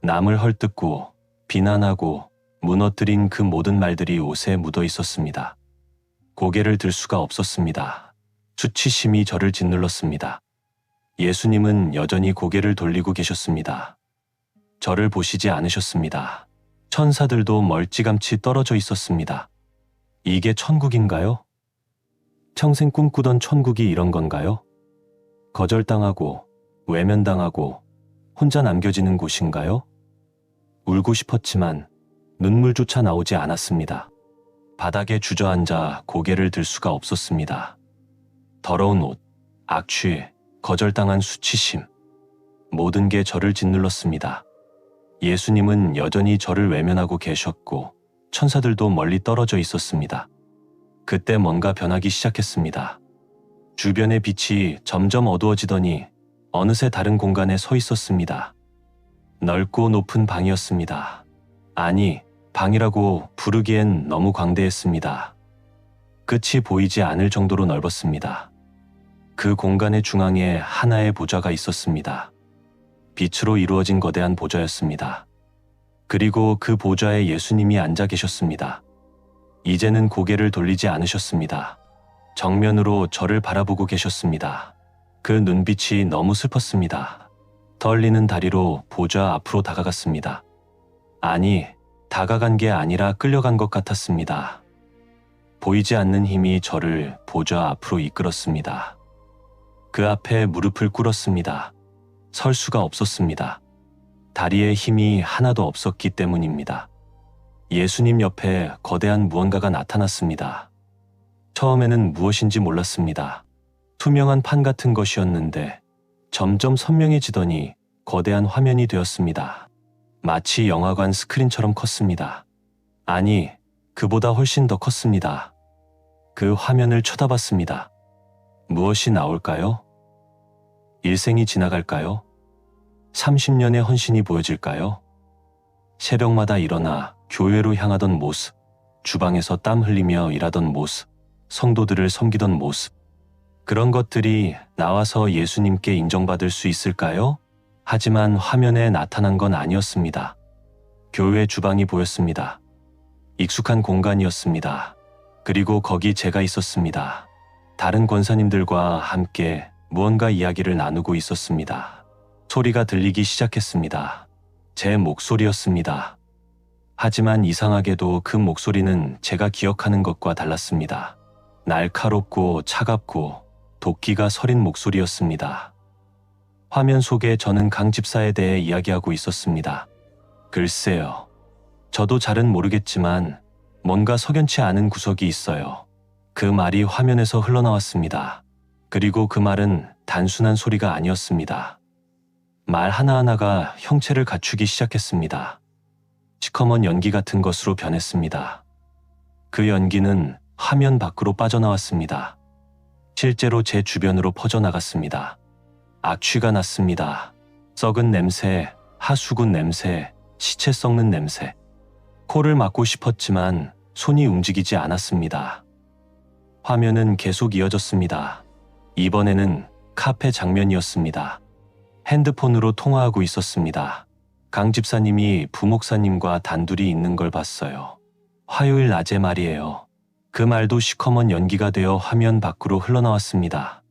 남을 헐뜯고 비난하고 무너뜨린 그 모든 말들이 옷에 묻어 있었습니다. 고개를 들 수가 없었습니다. 수치심이 저를 짓눌렀습니다. 예수님은 여전히 고개를 돌리고 계셨습니다. 저를 보시지 않으셨습니다. 천사들도 멀찌감치 떨어져 있었습니다. 이게 천국인가요? 평생 꿈꾸던 천국이 이런 건가요? 거절당하고 외면당하고 혼자 남겨지는 곳인가요? 울고 싶었지만 눈물조차 나오지 않았습니다. 바닥에 주저앉아 고개를 들 수가 없었습니다. 더러운 옷, 악취, 거절당한 수치심, 모든 게 저를 짓눌렀습니다. 예수님은 여전히 저를 외면하고 계셨고 천사들도 멀리 떨어져 있었습니다. 그때 뭔가 변하기 시작했습니다. 주변의 빛이 점점 어두워지더니 어느새 다른 공간에 서 있었습니다. 넓고 높은 방이었습니다. 아니, 방이라고 부르기엔 너무 광대했습니다. 끝이 보이지 않을 정도로 넓었습니다. 그 공간의 중앙에 하나의 보좌가 있었습니다. 빛으로 이루어진 거대한 보좌였습니다. 그리고 그 보좌에 예수님이 앉아 계셨습니다. 이제는 고개를 돌리지 않으셨습니다. 정면으로 저를 바라보고 계셨습니다. 그 눈빛이 너무 슬펐습니다. 떨리는 다리로 보좌 앞으로 다가갔습니다. 아니, 다가간 게 아니라 끌려간 것 같았습니다. 보이지 않는 힘이 저를 보좌 앞으로 이끌었습니다. 그 앞에 무릎을 꿇었습니다. 설 수가 없었습니다. 다리에 힘이 하나도 없었기 때문입니다. 예수님 옆에 거대한 무언가가 나타났습니다. 처음에는 무엇인지 몰랐습니다. 투명한 판 같은 것이었는데 점점 선명해지더니 거대한 화면이 되었습니다. 마치 영화관 스크린처럼 컸습니다. 아니, 그보다 훨씬 더 컸습니다. 그 화면을 쳐다봤습니다. 무엇이 나올까요? 일생이 지나갈까요? 30년의 헌신이 보여질까요? 새벽마다 일어나 교회로 향하던 모습, 주방에서 땀 흘리며 일하던 모습, 성도들을 섬기던 모습, 그런 것들이 나와서 예수님께 인정받을 수 있을까요? 하지만 화면에 나타난 건 아니었습니다. 교회 주방이 보였습니다. 익숙한 공간이었습니다. 그리고 거기 제가 있었습니다. 다른 권사님들과 함께 무언가 이야기를 나누고 있었습니다. 소리가 들리기 시작했습니다. 제 목소리였습니다. 하지만 이상하게도 그 목소리는 제가 기억하는 것과 달랐습니다. 날카롭고 차갑고 도끼가 서린 목소리였습니다. 화면 속에 저는 강 집사에 대해 이야기하고 있었습니다. 글쎄요. 저도 잘은 모르겠지만 뭔가 석연치 않은 구석이 있어요. 그 말이 화면에서 흘러나왔습니다. 그리고 그 말은 단순한 소리가 아니었습니다. 말 하나하나가 형체를 갖추기 시작했습니다. 시커먼 연기 같은 것으로 변했습니다. 그 연기는 화면 밖으로 빠져나왔습니다. 실제로 제 주변으로 퍼져나갔습니다. 악취가 났습니다. 썩은 냄새, 하수구 냄새, 시체 썩는 냄새. 코를 막고 싶었지만 손이 움직이지 않았습니다. 화면은 계속 이어졌습니다. 이번에는 카페 장면이었습니다. 핸드폰으로 통화하고 있었습니다. 강 집사님이 부목사님과 단둘이 있는 걸 봤어요. 화요일 낮에 말이에요. 그 말도 시커먼 연기가 되어 화면 밖으로 흘러나왔습니다.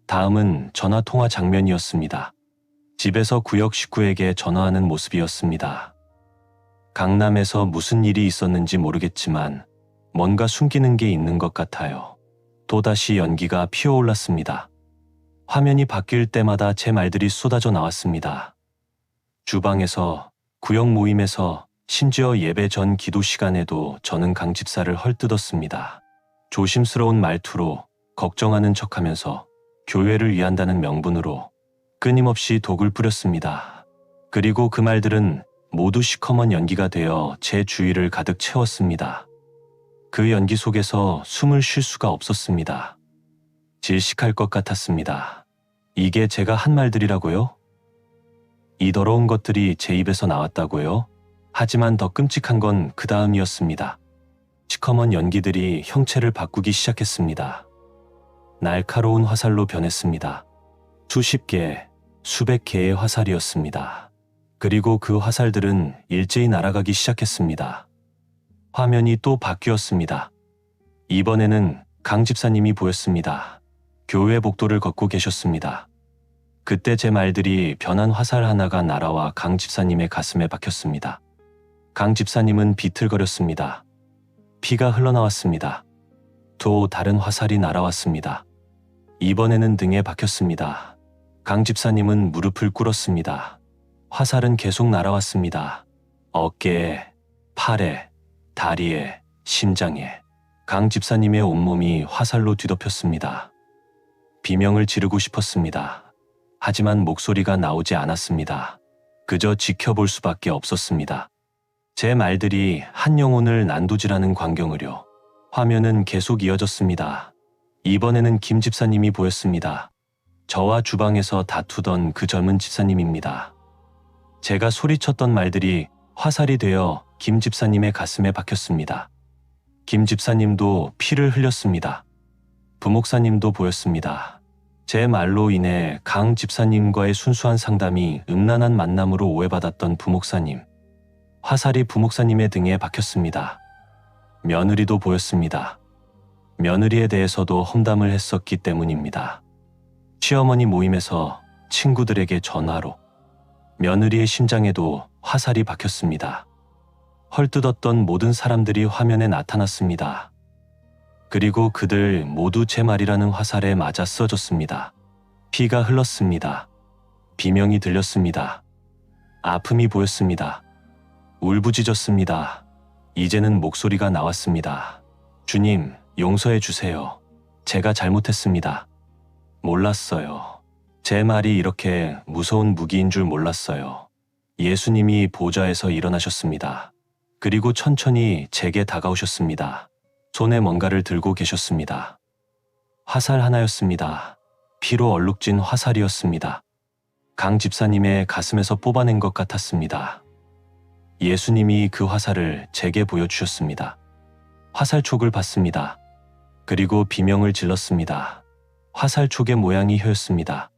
다음은 전화통화 장면이었습니다. 집에서 구역 식구에게 전화하는 모습이었습니다. 강남에서 무슨 일이 있었는지 모르겠지만 뭔가 숨기는 게 있는 것 같아요. 또다시 연기가 피어올랐습니다. 화면이 바뀔 때마다 제 말들이 쏟아져 나왔습니다. 주방에서, 구역 모임에서, 심지어 예배 전 기도 시간에도 저는 강 집사를 헐뜯었습니다. 조심스러운 말투로 걱정하는 척하면서 교회를 위한다는 명분으로 끊임없이 독을 뿌렸습니다. 그리고 그 말들은 모두 시커먼 연기가 되어 제 주위를 가득 채웠습니다. 그 연기 속에서 숨을 쉴 수가 없었습니다. 질식할 것 같았습니다. 이게 제가 한 말들이라고요? 이 더러운 것들이 제 입에서 나왔다고요? 하지만 더 끔찍한 건 그 다음이었습니다. 시커먼 연기들이 형체를 바꾸기 시작했습니다. 날카로운 화살로 변했습니다. 수십 개, 수백 개의 화살이었습니다. 그리고 그 화살들은 일제히 날아가기 시작했습니다. 화면이 또 바뀌었습니다. 이번에는 강 집사님이 보였습니다. 교회 복도를 걷고 계셨습니다. 그때 제 말들이 변한 화살 하나가 날아와 강 집사님의 가슴에 박혔습니다. 강 집사님은 비틀거렸습니다. 피가 흘러나왔습니다. 또 다른 화살이 날아왔습니다. 이번에는 등에 박혔습니다. 강 집사님은 무릎을 꿇었습니다. 화살은 계속 날아왔습니다. 어깨에, 팔에, 다리에, 심장에. 강 집사님의 온몸이 화살로 뒤덮였습니다. 비명을 지르고 싶었습니다. 하지만 목소리가 나오지 않았습니다. 그저 지켜볼 수밖에 없었습니다. 제 말들이 한 영혼을 난도질하는 광경으로 화면은 계속 이어졌습니다. 이번에는 김 집사님이 보였습니다. 저와 주방에서 다투던 그 젊은 집사님입니다. 제가 소리쳤던 말들이 화살이 되어 김 집사님의 가슴에 박혔습니다. 김 집사님도 피를 흘렸습니다. 부목사님도 보였습니다. 제 말로 인해 강 집사님과의 순수한 상담이 음란한 만남으로 오해받았던 부목사님. 화살이 부목사님의 등에 박혔습니다. 며느리도 보였습니다. 며느리에 대해서도 험담을 했었기 때문입니다. 시어머니 모임에서 친구들에게 전화로 며느리의 심장에도 화살이 박혔습니다. 헐뜯었던 모든 사람들이 화면에 나타났습니다. 그리고 그들 모두 제 말이라는 화살에 맞아 쓰러졌습니다. 피가 흘렀습니다. 비명이 들렸습니다. 아픔이 보였습니다. 울부짖었습니다. 이제는 목소리가 나왔습니다. 주님, 용서해 주세요. 제가 잘못했습니다. 몰랐어요. 제 말이 이렇게 무서운 무기인 줄 몰랐어요. 예수님이 보좌에서 일어나셨습니다. 그리고 천천히 제게 다가오셨습니다. 손에 뭔가를 들고 계셨습니다. 화살 하나였습니다. 피로 얼룩진 화살이었습니다. 강 집사님의 가슴에서 뽑아낸 것 같았습니다. 예수님이 그 화살을 제게 보여주셨습니다. 화살촉을 봤습니다. 그리고 비명을 질렀습니다. 화살촉의 모양이 혀였습니다.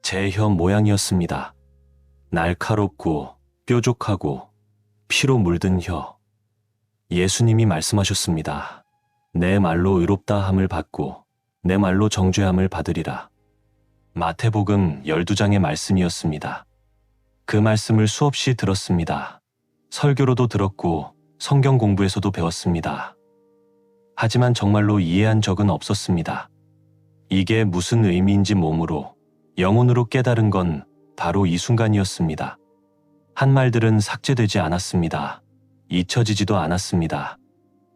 제 혀 모양이었습니다. 날카롭고 뾰족하고 피로 물든 혀. 예수님이 말씀하셨습니다. 내 말로 의롭다함을 받고 내 말로 정죄함을 받으리라. 마태복음 12장의 말씀이었습니다. 그 말씀을 수없이 들었습니다. 설교로도 들었고 성경 공부에서도 배웠습니다. 하지만 정말로 이해한 적은 없었습니다. 이게 무슨 의미인지 몸으로, 영혼으로 깨달은 건 바로 이 순간이었습니다. 한 말들은 삭제되지 않았습니다. 잊혀지지도 않았습니다.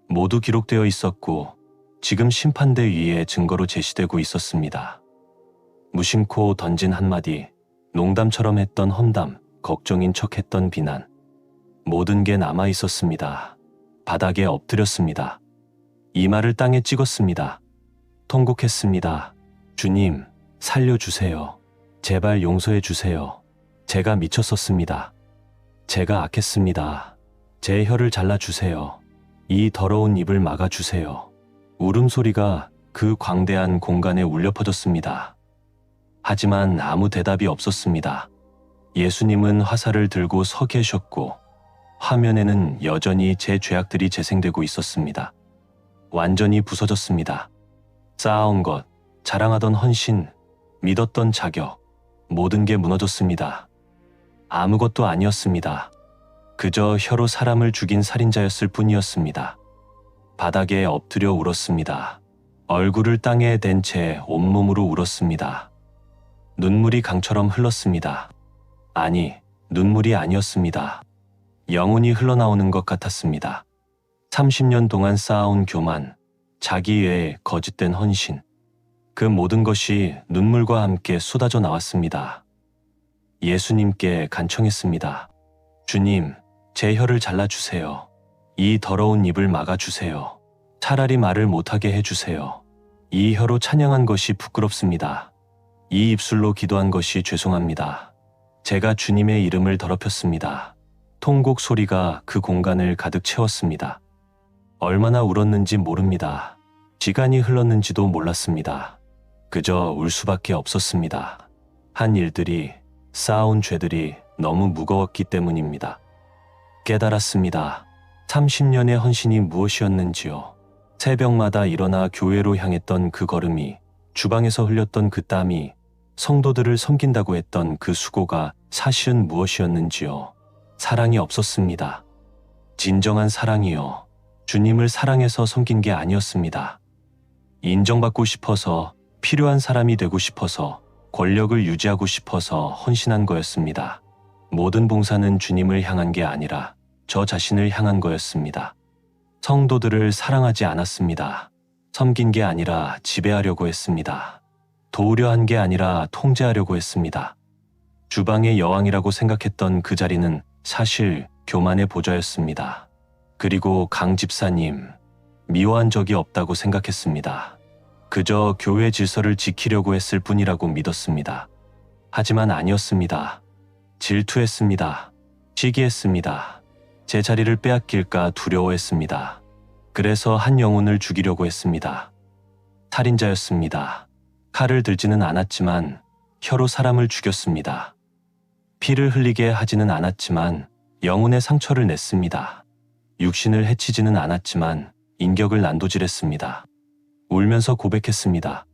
모두 기록되어 있었고 지금 심판대 위에 증거로 제시되고 있었습니다. 무심코 던진 한마디, 농담처럼 했던 험담, 걱정인 척했던 비난. 모든 게 남아 있었습니다. 바닥에 엎드렸습니다. 이마를 땅에 찍었습니다. 통곡했습니다. 주님, 살려주세요. 제발 용서해 주세요. 제가 미쳤었습니다. 제가 악했습니다. 제 혀를 잘라주세요. 이 더러운 입을 막아주세요. 울음소리가 그 광대한 공간에 울려 퍼졌습니다. 하지만 아무 대답이 없었습니다. 예수님은 화살을 들고 서 계셨고 화면에는 여전히 제 죄악들이 재생되고 있었습니다. 완전히 부서졌습니다. 쌓아온 것, 자랑하던 헌신, 믿었던 자격, 모든 게 무너졌습니다. 아무것도 아니었습니다. 그저 혀로 사람을 죽인 살인자였을 뿐이었습니다. 바닥에 엎드려 울었습니다. 얼굴을 땅에 댄 채 온몸으로 울었습니다. 눈물이 강처럼 흘렀습니다. 아니, 눈물이 아니었습니다. 영혼이 흘러나오는 것 같았습니다. 30년 동안 쌓아온 교만, 자기 외에 거짓된 헌신, 그 모든 것이 눈물과 함께 쏟아져 나왔습니다. 예수님께 간청했습니다. 주님, 제 혀를 잘라주세요. 이 더러운 입을 막아주세요. 차라리 말을 못하게 해주세요. 이 혀로 찬양한 것이 부끄럽습니다. 이 입술로 기도한 것이 죄송합니다. 제가 주님의 이름을 더럽혔습니다. 통곡 소리가 그 공간을 가득 채웠습니다. 얼마나 울었는지 모릅니다. 시간이 흘렀는지도 몰랐습니다. 그저 울 수밖에 없었습니다. 한 일들이, 쌓아온 죄들이 너무 무거웠기 때문입니다. 깨달았습니다. 30년의 헌신이 무엇이었는지요. 새벽마다 일어나 교회로 향했던 그 걸음이, 주방에서 흘렸던 그 땀이, 성도들을 섬긴다고 했던 그 수고가 사실은 무엇이었는지요. 사랑이 없었습니다. 진정한 사랑이요. 주님을 사랑해서 섬긴 게 아니었습니다. 인정받고 싶어서, 필요한 사람이 되고 싶어서, 권력을 유지하고 싶어서 헌신한 거였습니다. 모든 봉사는 주님을 향한 게 아니라 저 자신을 향한 거였습니다. 성도들을 사랑하지 않았습니다. 섬긴 게 아니라 지배하려고 했습니다. 도우려 한 게 아니라 통제하려고 했습니다. 주방의 여왕이라고 생각했던 그 자리는 사실 교만의 보좌였습니다. 그리고 강 집사님, 미워한 적이 없다고 생각했습니다. 그저 교회 질서를 지키려고 했을 뿐이라고 믿었습니다. 하지만 아니었습니다. 질투했습니다. 시기했습니다. 제 자리를 빼앗길까 두려워했습니다. 그래서 한 영혼을 죽이려고 했습니다. 살인자였습니다. 칼을 들지는 않았지만 혀로 사람을 죽였습니다. 피를 흘리게 하지는 않았지만 영혼의 상처를 냈습니다. 육신을 해치지는 않았지만 인격을 난도질했습니다. 울면서 고백했습니다.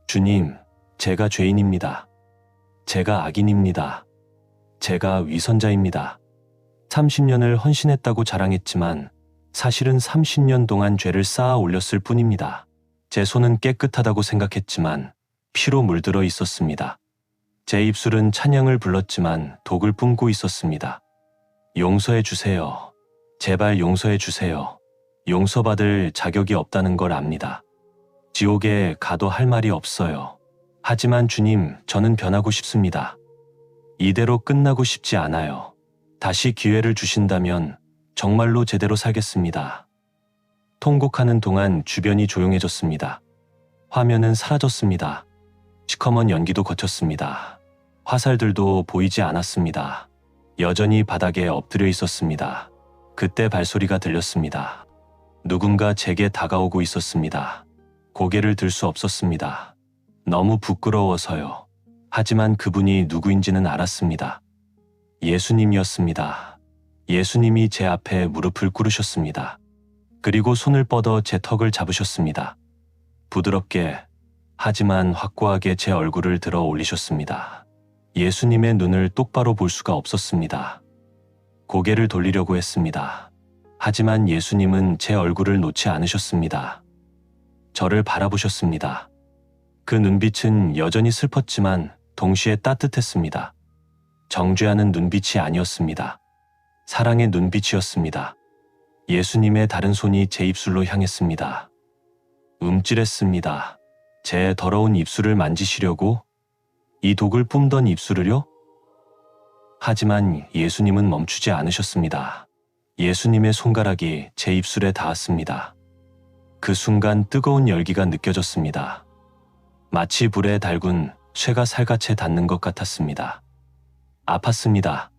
주님, 제가 죄인입니다. 제가 악인입니다. 제가 위선자입니다. 30년을 헌신했다고 자랑했지만 사실은 30년 동안 죄를 쌓아 올렸을 뿐입니다. 제 손은 깨끗하다고 생각했지만 피로 물들어 있었습니다. 제 입술은 찬양을 불렀지만 독을 뿜고 있었습니다. 용서해 주세요. 제발 용서해 주세요. 용서받을 자격이 없다는 걸 압니다. 지옥에 가도 할 말이 없어요. 하지만 주님, 저는 변하고 싶습니다. 이대로 끝나고 싶지 않아요. 다시 기회를 주신다면 정말로 제대로 살겠습니다. 통곡하는 동안 주변이 조용해졌습니다. 화면은 사라졌습니다. 시커먼 연기도 거쳤습니다. 화살들도 보이지 않았습니다. 여전히 바닥에 엎드려 있었습니다. 그때 발소리가 들렸습니다. 누군가 제게 다가오고 있었습니다. 고개를 들 수 없었습니다. 너무 부끄러워서요. 하지만 그분이 누구인지는 알았습니다. 예수님이었습니다. 예수님이 제 앞에 무릎을 꿇으셨습니다. 그리고 손을 뻗어 제 턱을 잡으셨습니다. 부드럽게, 하지만 확고하게 제 얼굴을 들어 올리셨습니다. 예수님의 눈을 똑바로 볼 수가 없었습니다. 고개를 돌리려고 했습니다. 하지만 예수님은 제 얼굴을 놓지 않으셨습니다. 저를 바라보셨습니다. 그 눈빛은 여전히 슬펐지만 동시에 따뜻했습니다. 정죄하는 눈빛이 아니었습니다. 사랑의 눈빛이었습니다. 예수님의 다른 손이 제 입술로 향했습니다. 움찔했습니다. 제 더러운 입술을 만지시려고? 이 독을 뿜던 입술을요? 하지만 예수님은 멈추지 않으셨습니다. 예수님의 손가락이 제 입술에 닿았습니다. 그 순간 뜨거운 열기가 느껴졌습니다. 마치 불에 달군 쇠가 살갗에 닿는 것 같았습니다. 아팠습니다.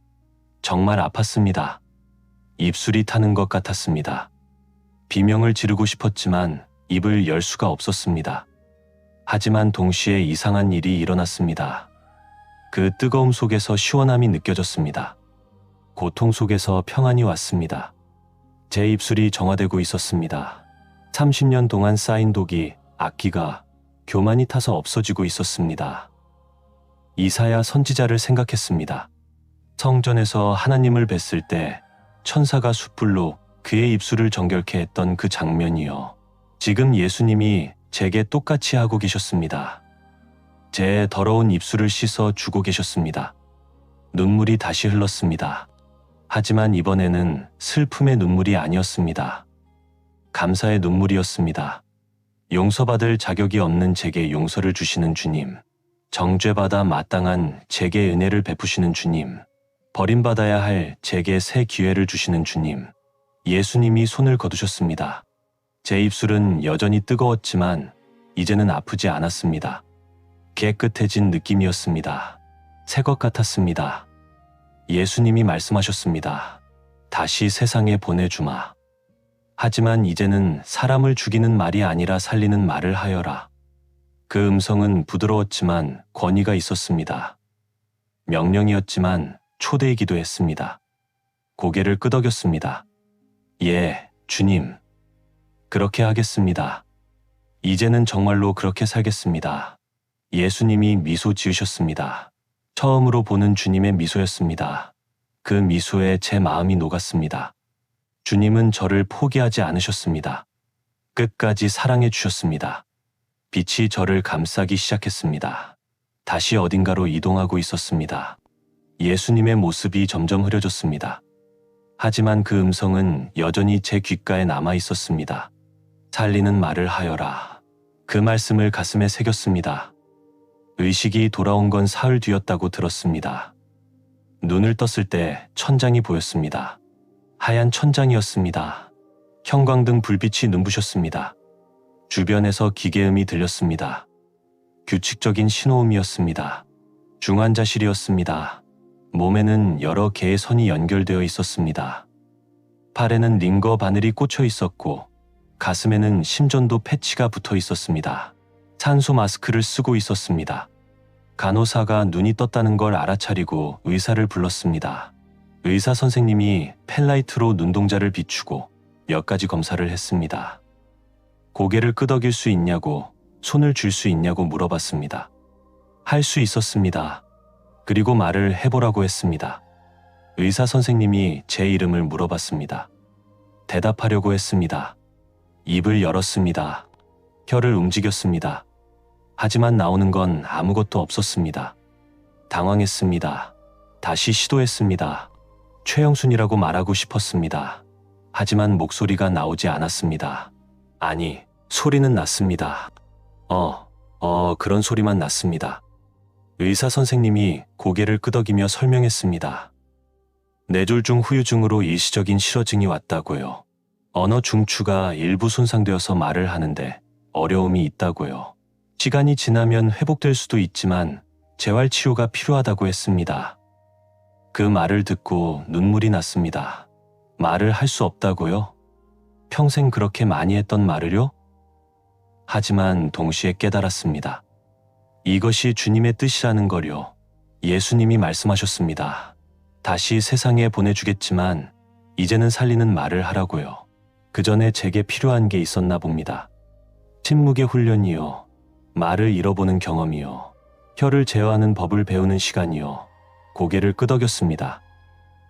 정말 아팠습니다. 입술이 타는 것 같았습니다. 비명을 지르고 싶었지만 입을 열 수가 없었습니다. 하지만 동시에 이상한 일이 일어났습니다. 그 뜨거움 속에서 시원함이 느껴졌습니다. 고통 속에서 평안이 왔습니다. 제 입술이 정화되고 있었습니다. 30년 동안 쌓인 독이, 악기가 교만이 타서 없어지고 있었습니다. 이사야 선지자를 생각했습니다. 성전에서 하나님을 뵀을 때 천사가 숯불로 그의 입술을 정결케 했던 그 장면이요. 지금 예수님이 제게 똑같이 하고 계셨습니다. 제 더러운 입술을 씻어 주고 계셨습니다. 눈물이 다시 흘렀습니다. 하지만 이번에는 슬픔의 눈물이 아니었습니다. 감사의 눈물이었습니다. 용서받을 자격이 없는 제게 용서를 주시는 주님, 정죄받아 마땅한 제게 은혜를 베푸시는 주님, 버림받아야 할 제게 새 기회를 주시는 주님, 예수님이 손을 거두셨습니다. 제 입술은 여전히 뜨거웠지만 이제는 아프지 않았습니다. 깨끗해진 느낌이었습니다. 새 것 같았습니다. 예수님이 말씀하셨습니다. 다시 세상에 보내주마. 하지만 이제는 사람을 죽이는 말이 아니라 살리는 말을 하여라. 그 음성은 부드러웠지만 권위가 있었습니다. 명령이었지만 초대이기도 했습니다. 고개를 끄덕였습니다. 예, 주님. 그렇게 하겠습니다. 이제는 정말로 그렇게 살겠습니다. 예수님이 미소 지으셨습니다. 처음으로 보는 주님의 미소였습니다. 그 미소에 제 마음이 녹았습니다. 주님은 저를 포기하지 않으셨습니다. 끝까지 사랑해 주셨습니다. 빛이 저를 감싸기 시작했습니다. 다시 어딘가로 이동하고 있었습니다. 예수님의 모습이 점점 흐려졌습니다. 하지만 그 음성은 여전히 제 귓가에 남아 있었습니다. 살리는 말을 하여라. 그 말씀을 가슴에 새겼습니다. 의식이 돌아온 건 사흘 뒤였다고 들었습니다. 눈을 떴을 때 천장이 보였습니다. 하얀 천장이었습니다. 형광등 불빛이 눈부셨습니다. 주변에서 기계음이 들렸습니다. 규칙적인 신호음이었습니다. 중환자실이었습니다. 몸에는 여러 개의 선이 연결되어 있었습니다. 팔에는 링거 바늘이 꽂혀 있었고 가슴에는 심전도 패치가 붙어 있었습니다. 산소 마스크를 쓰고 있었습니다. 간호사가 눈이 떴다는 걸 알아차리고 의사를 불렀습니다. 의사 선생님이 펜라이트로 눈동자를 비추고 몇 가지 검사를 했습니다. 고개를 끄덕일 수 있냐고, 손을 쥘 수 있냐고 물어봤습니다. 할 수 있었습니다. 그리고 말을 해보라고 했습니다. 의사 선생님이 제 이름을 물어봤습니다. 대답하려고 했습니다. 입을 열었습니다. 혀를 움직였습니다. 하지만 나오는 건 아무것도 없었습니다. 당황했습니다. 다시 시도했습니다. 최영순이라고 말하고 싶었습니다. 하지만 목소리가 나오지 않았습니다. 아니, 소리는 났습니다. 그런 소리만 났습니다. 의사 선생님이 고개를 끄덕이며 설명했습니다. 뇌졸중 후유증으로 일시적인 실어증이 왔다고요. 언어 중추가 일부 손상되어서 말을 하는데 어려움이 있다고요. 시간이 지나면 회복될 수도 있지만 재활 치료가 필요하다고 했습니다. 그 말을 듣고 눈물이 났습니다. 말을 할 수 없다고요? 평생 그렇게 많이 했던 말을요? 하지만 동시에 깨달았습니다. 이것이 주님의 뜻이라는 걸요. 예수님이 말씀하셨습니다. 다시 세상에 보내주겠지만 이제는 살리는 말을 하라고요. 그 전에 제게 필요한 게 있었나 봅니다. 침묵의 훈련이요. 말을 잃어보는 경험이요. 혀를 제어하는 법을 배우는 시간이요. 고개를 끄덕였습니다.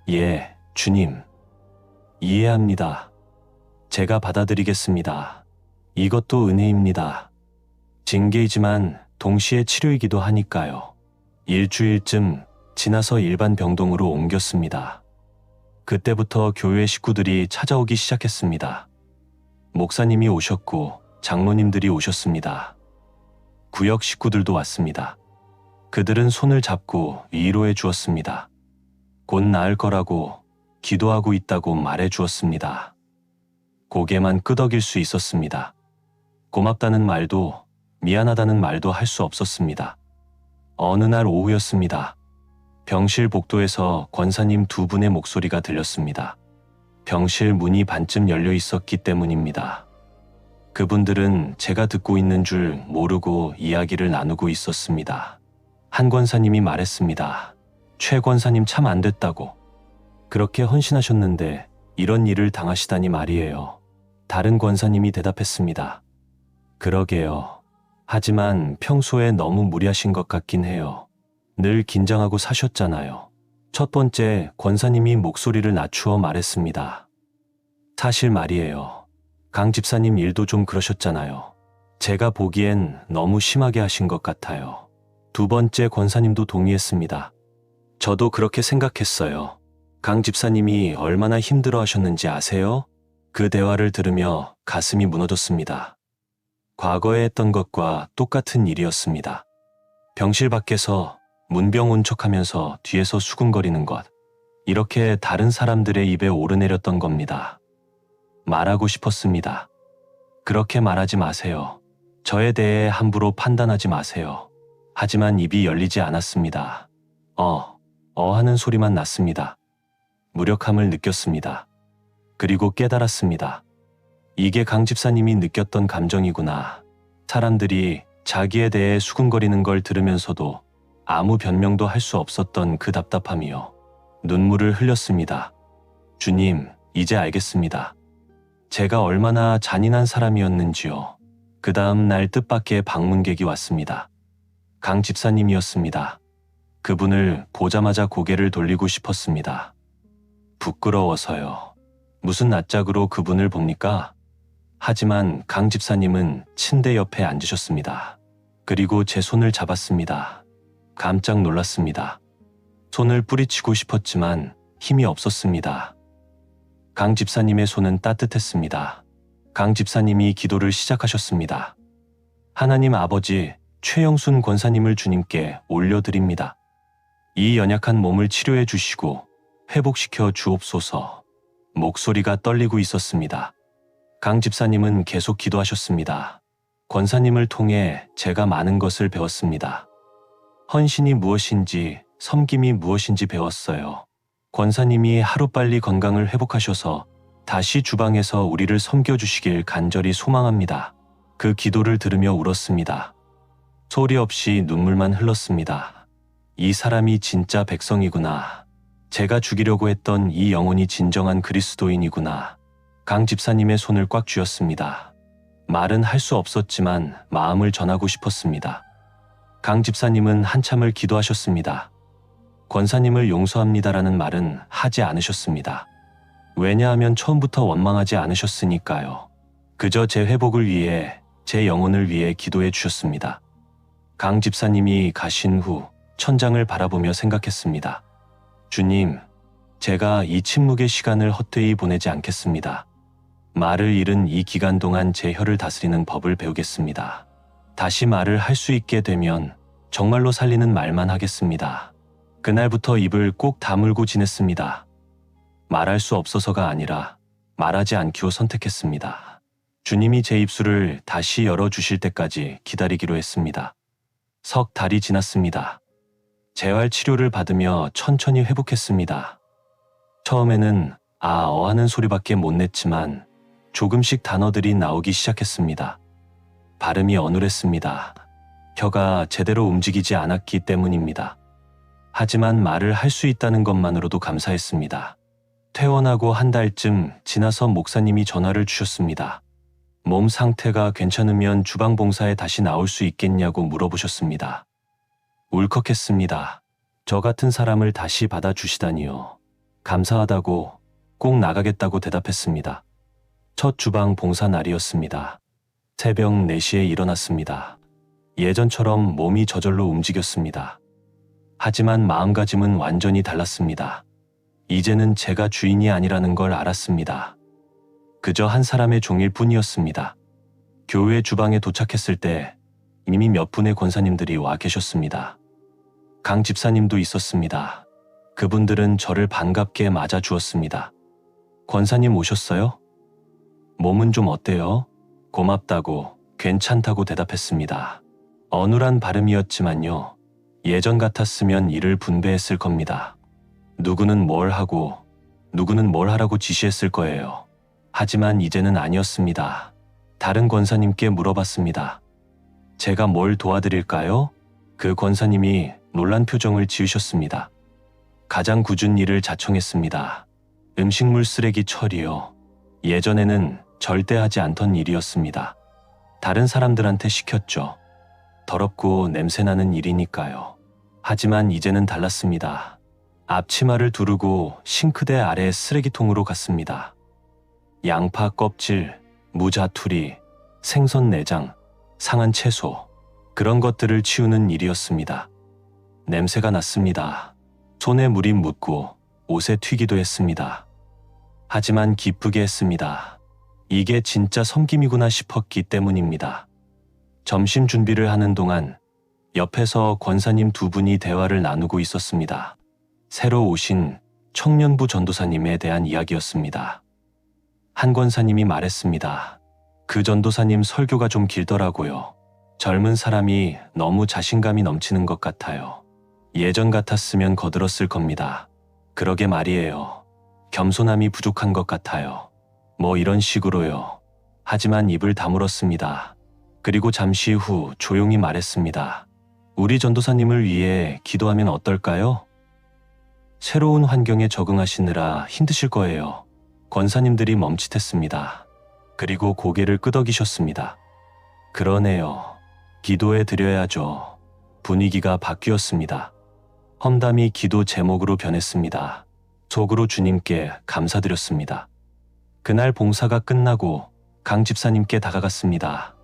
예, 주님. 이해합니다. 제가 받아들이겠습니다. 이것도 은혜입니다. 징계이지만 동시에 치료이기도 하니까요. 일주일쯤 지나서 일반 병동으로 옮겼습니다. 그때부터 교회 식구들이 찾아오기 시작했습니다. 목사님이 오셨고 장로님들이 오셨습니다. 구역 식구들도 왔습니다. 그들은 손을 잡고 위로해 주었습니다. 곧 나을 거라고 기도하고 있다고 말해 주었습니다. 고개만 끄덕일 수 있었습니다. 고맙다는 말도 미안하다는 말도 할 수 없었습니다. 어느 날 오후였습니다. 병실 복도에서 권사님 두 분의 목소리가 들렸습니다. 병실 문이 반쯤 열려 있었기 때문입니다. 그분들은 제가 듣고 있는 줄 모르고 이야기를 나누고 있었습니다. 한 권사님이 말했습니다. 최 권사님 참 안 됐다고. 그렇게 헌신하셨는데 이런 일을 당하시다니 말이에요. 다른 권사님이 대답했습니다. 그러게요. 하지만 평소에 너무 무리하신 것 같긴 해요. 늘 긴장하고 사셨잖아요. 첫 번째 권사님이 목소리를 낮추어 말했습니다. 사실 말이에요. 강 집사님 일도 좀 그러셨잖아요. 제가 보기엔 너무 심하게 하신 것 같아요. 두 번째 권사님도 동의했습니다. 저도 그렇게 생각했어요. 강 집사님이 얼마나 힘들어 하셨는지 아세요? 그 대화를 들으며 가슴이 무너졌습니다. 과거에 했던 것과 똑같은 일이었습니다. 병실 밖에서 문병 온 척하면서 뒤에서 수군거리는 것. 이렇게 다른 사람들의 입에 오르내렸던 겁니다. 말하고 싶었습니다. 그렇게 말하지 마세요. 저에 대해 함부로 판단하지 마세요. 하지만 입이 열리지 않았습니다. 하는 소리만 났습니다. 무력함을 느꼈습니다. 그리고 깨달았습니다. 이게 강 집사님이 느꼈던 감정이구나. 사람들이 자기에 대해 수군거리는 걸 들으면서도 아무 변명도 할 수 없었던 그 답답함이요. 눈물을 흘렸습니다. 주님, 이제 알겠습니다. 제가 얼마나 잔인한 사람이었는지요. 그 다음 날 뜻밖의 방문객이 왔습니다. 강 집사님이었습니다. 그분을 보자마자 고개를 돌리고 싶었습니다. 부끄러워서요. 무슨 낯짝으로 그분을 봅니까? 하지만 강 집사님은 침대 옆에 앉으셨습니다. 그리고 제 손을 잡았습니다. 깜짝 놀랐습니다. 손을 뿌리치고 싶었지만 힘이 없었습니다. 강 집사님의 손은 따뜻했습니다. 강 집사님이 기도를 시작하셨습니다. 하나님 아버지, 최영순 권사님을 주님께 올려드립니다. 이 연약한 몸을 치료해 주시고 회복시켜 주옵소서. 목소리가 떨리고 있었습니다. 강 집사님은 계속 기도하셨습니다. 권사님을 통해 제가 많은 것을 배웠습니다. 헌신이 무엇인지, 섬김이 무엇인지 배웠어요. 권사님이 하루빨리 건강을 회복하셔서 다시 주방에서 우리를 섬겨주시길 간절히 소망합니다. 그 기도를 들으며 울었습니다. 소리 없이 눈물만 흘렀습니다. 이 사람이 진짜 백성이구나. 제가 죽이려고 했던 이 영혼이 진정한 그리스도인이구나. 강 집사님의 손을 꽉 쥐었습니다. 말은 할 수 없었지만 마음을 전하고 싶었습니다. 강 집사님은 한참을 기도하셨습니다. 권사님을 용서합니다라는 말은 하지 않으셨습니다. 왜냐하면 처음부터 원망하지 않으셨으니까요. 그저 제 회복을 위해, 제 영혼을 위해 기도해 주셨습니다. 강 집사님이 가신 후 천장을 바라보며 생각했습니다. 주님, 제가 이 침묵의 시간을 헛되이 보내지 않겠습니다. 말을 잃은 이 기간 동안 제 혀를 다스리는 법을 배우겠습니다. 다시 말을 할 수 있게 되면 정말로 살리는 말만 하겠습니다. 그날부터 입을 꼭 다물고 지냈습니다. 말할 수 없어서가 아니라 말하지 않기로 선택했습니다. 주님이 제 입술을 다시 열어주실 때까지 기다리기로 했습니다. 석 달이 지났습니다. 재활 치료를 받으며 천천히 회복했습니다. 처음에는 하는 소리밖에 못 냈지만 조금씩 단어들이 나오기 시작했습니다. 발음이 어눌했습니다. 혀가 제대로 움직이지 않았기 때문입니다. 하지만 말을 할 수 있다는 것만으로도 감사했습니다. 퇴원하고 한 달쯤 지나서 목사님이 전화를 주셨습니다. 몸 상태가 괜찮으면 주방 봉사에 다시 나올 수 있겠냐고 물어보셨습니다. 울컥했습니다. 저 같은 사람을 다시 받아주시다니요. 감사하다고, 꼭 나가겠다고 대답했습니다. 첫 주방 봉사 날이었습니다. 새벽 4시에 일어났습니다. 예전처럼 몸이 저절로 움직였습니다. 하지만 마음가짐은 완전히 달랐습니다. 이제는 제가 주인이 아니라는 걸 알았습니다. 그저 한 사람의 종일 뿐이었습니다. 교회 주방에 도착했을 때 이미 몇 분의 권사님들이 와 계셨습니다. 강 집사님도 있었습니다. 그분들은 저를 반갑게 맞아주었습니다. 권사님 오셨어요? 몸은 좀 어때요? 고맙다고, 괜찮다고 대답했습니다. 어눌한 발음이었지만요. 예전 같았으면 일을 분배했을 겁니다. 누구는 뭘 하고, 누구는 뭘 하라고 지시했을 거예요. 하지만 이제는 아니었습니다. 다른 권사님께 물어봤습니다. 제가 뭘 도와드릴까요? 그 권사님이 놀란 표정을 지으셨습니다. 가장 굳은 일을 자청했습니다. 음식물 쓰레기 처리요. 예전에는 절대 하지 않던 일이었습니다. 다른 사람들한테 시켰죠. 더럽고 냄새나는 일이니까요. 하지만 이제는 달랐습니다. 앞치마를 두르고 싱크대 아래 쓰레기통으로 갔습니다. 양파 껍질, 무자투리, 생선 내장, 상한 채소, 그런 것들을 치우는 일이었습니다. 냄새가 났습니다. 손에 물이 묻고 옷에 튀기도 했습니다. 하지만 기쁘게 했습니다. 이게 진짜 섬김이구나 싶었기 때문입니다. 점심 준비를 하는 동안 옆에서 권사님 2분이 대화를 나누고 있었습니다. 새로 오신 청년부 전도사님에 대한 이야기였습니다. 한 권사님이 말했습니다. 그 전도사님 설교가 좀 길더라고요. 젊은 사람이 너무 자신감이 넘치는 것 같아요. 예전 같았으면 거들었을 겁니다. 그러게 말이에요. 겸손함이 부족한 것 같아요. 뭐 이런 식으로요. 하지만 입을 다물었습니다. 그리고 잠시 후 조용히 말했습니다. 우리 전도사님을 위해 기도하면 어떨까요? 새로운 환경에 적응하시느라 힘드실 거예요. 권사님들이 멈칫했습니다. 그리고 고개를 끄덕이셨습니다. 그러네요. 기도해 드려야죠. 분위기가 바뀌었습니다. 험담이 기도 제목으로 변했습니다. 속으로 주님께 감사드렸습니다. 그날 봉사가 끝나고 강 집사님께 다가갔습니다.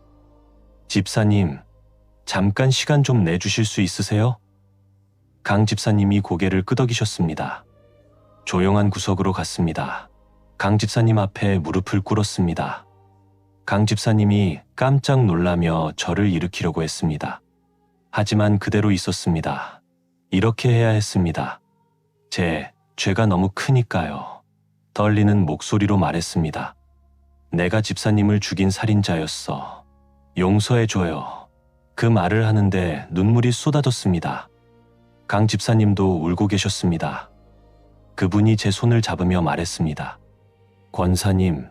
집사님, 잠깐 시간 좀 내주실 수 있으세요? 강 집사님이 고개를 끄덕이셨습니다. 조용한 구석으로 갔습니다. 강 집사님 앞에 무릎을 꿇었습니다. 강 집사님이 깜짝 놀라며 저를 일으키려고 했습니다. 하지만 그대로 있었습니다. 이렇게 해야 했습니다. 제 죄가 너무 크니까요. 떨리는 목소리로 말했습니다. 내가 집사님을 죽인 살인자였어. 용서해줘요. 그 말을 하는데 눈물이 쏟아졌습니다. 강 집사님도 울고 계셨습니다. 그분이 제 손을 잡으며 말했습니다. 권사님,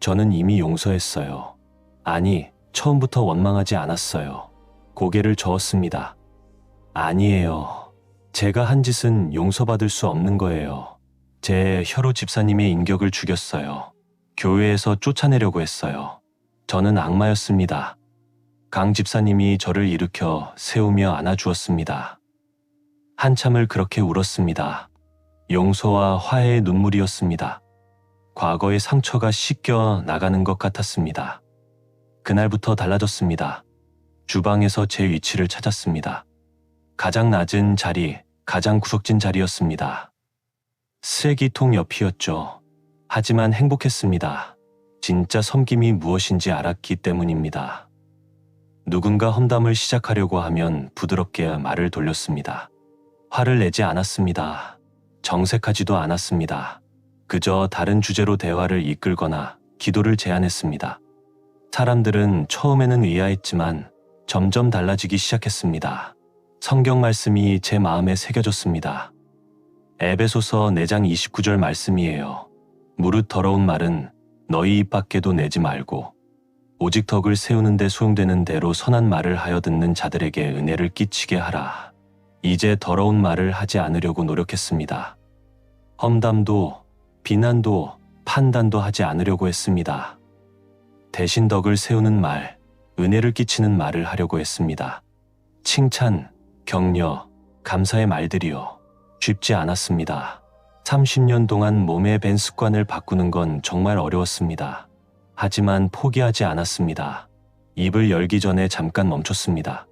저는 이미 용서했어요. 아니, 처음부터 원망하지 않았어요. 고개를 저었습니다. 아니에요. 제가 한 짓은 용서받을 수 없는 거예요. 제 혀로 집사님의 인격을 죽였어요. 교회에서 쫓아내려고 했어요. 저는 악마였습니다. 강 집사님이 저를 일으켜 세우며 안아주었습니다. 한참을 그렇게 울었습니다. 용서와 화해의 눈물이었습니다. 과거의 상처가 씻겨 나가는 것 같았습니다. 그날부터 달라졌습니다. 주방에서 제 위치를 찾았습니다. 가장 낮은 자리, 가장 구석진 자리였습니다. 쓰레기통 옆이었죠. 하지만 행복했습니다. 진짜 섬김이 무엇인지 알았기 때문입니다. 누군가 험담을 시작하려고 하면 부드럽게 말을 돌렸습니다. 화를 내지 않았습니다. 정색하지도 않았습니다. 그저 다른 주제로 대화를 이끌거나 기도를 제안했습니다. 사람들은 처음에는 의아했지만 점점 달라지기 시작했습니다. 성경 말씀이 제 마음에 새겨졌습니다. 에베소서 4장 29절 말씀이에요. 무릇 더러운 말은 너희 입 밖에도 내지 말고 오직 덕을 세우는 데 소용되는 대로 선한 말을 하여 듣는 자들에게 은혜를 끼치게 하라. 이제 더러운 말을 하지 않으려고 노력했습니다. 험담도 비난도 판단도 하지 않으려고 했습니다. 대신 덕을 세우는 말, 은혜를 끼치는 말을 하려고 했습니다. 칭찬, 격려, 감사의 말들이요. 쉽지 않았습니다. 30년 동안 몸에 밴 습관을 바꾸는 건 정말 어려웠습니다. 하지만 포기하지 않았습니다. 입을 열기 전에 잠깐 멈췄습니다.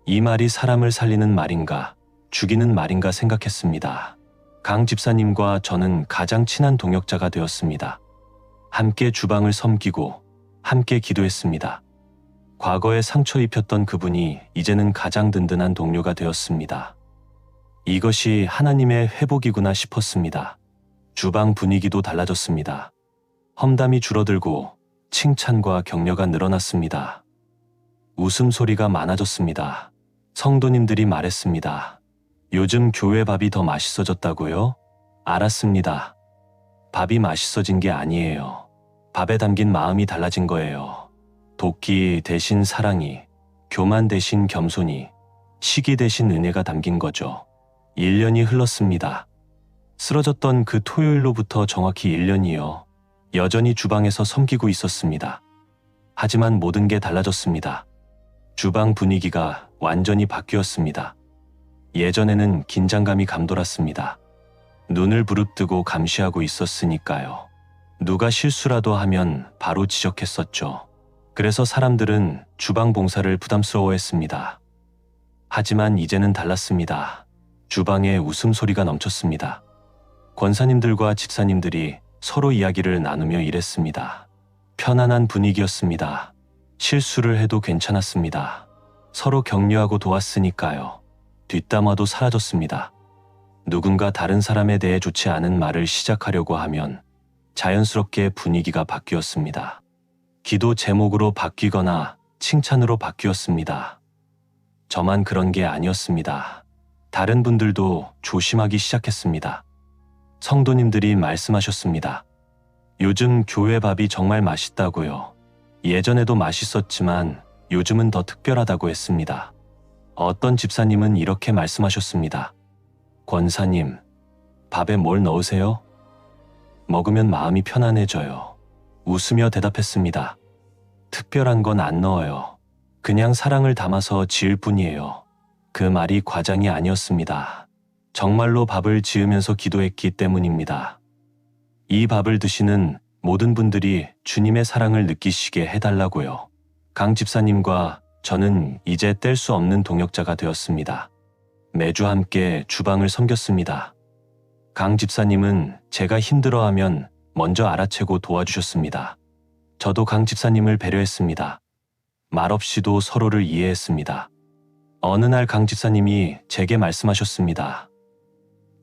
이 말이 사람을 살리는 말인가, 죽이는 말인가 생각했습니다. 강 집사님과 저는 가장 친한 동역자가 되었습니다. 함께 주방을 섬기고 함께 기도했습니다. 과거에 상처 입혔던 그분이 이제는 가장 든든한 동료가 되었습니다. 이것이 하나님의 회복이구나 싶었습니다. 주방 분위기도 달라졌습니다. 험담이 줄어들고 칭찬과 격려가 늘어났습니다. 웃음소리가 많아졌습니다. 성도님들이 말했습니다. 요즘 교회 밥이 더 맛있어졌다고요? 알았습니다. 밥이 맛있어진 게 아니에요. 밥에 담긴 마음이 달라진 거예요. 도끼 대신 사랑이, 교만 대신 겸손이, 시기 대신 은혜가 담긴 거죠. 1년이 흘렀습니다. 쓰러졌던 그 토요일로부터 정확히 1년이요. 여전히 주방에서 섬기고 있었습니다. 하지만 모든 게 달라졌습니다. 주방 분위기가 완전히 바뀌었습니다. 예전에는 긴장감이 감돌았습니다. 눈을 부릅뜨고 감시하고 있었으니까요. 누가 실수라도 하면 바로 지적했었죠. 그래서 사람들은 주방 봉사를 부담스러워했습니다. 하지만 이제는 달랐습니다. 주방에 웃음소리가 넘쳤습니다. 권사님들과 집사님들이 서로 이야기를 나누며 일했습니다. 편안한 분위기였습니다. 실수를 해도 괜찮았습니다. 서로 격려하고 도왔으니까요. 뒷담화도 사라졌습니다. 누군가 다른 사람에 대해 좋지 않은 말을 시작하려고 하면 자연스럽게 분위기가 바뀌었습니다. 기도 제목으로 바뀌거나 칭찬으로 바뀌었습니다. 저만 그런 게 아니었습니다. 다른 분들도 조심하기 시작했습니다. 성도님들이 말씀하셨습니다. 요즘 교회 밥이 정말 맛있다고요. 예전에도 맛있었지만 요즘은 더 특별하다고 했습니다. 어떤 집사님은 이렇게 말씀하셨습니다. 권사님, 밥에 뭘 넣으세요? 먹으면 마음이 편안해져요. 웃으며 대답했습니다. 특별한 건 안 넣어요. 그냥 사랑을 담아서 지을 뿐이에요. 그 말이 과장이 아니었습니다. 정말로 밥을 지으면서 기도했기 때문입니다. 이 밥을 드시는 모든 분들이 주님의 사랑을 느끼시게 해달라고요. 강 집사님과 저는 이제 뗄 수 없는 동역자가 되었습니다. 매주 함께 주방을 섬겼습니다. 강 집사님은 제가 힘들어하면 먼저 알아채고 도와주셨습니다. 저도 강 집사님을 배려했습니다. 말없이도 서로를 이해했습니다. 어느 날 강 집사님이 제게 말씀하셨습니다.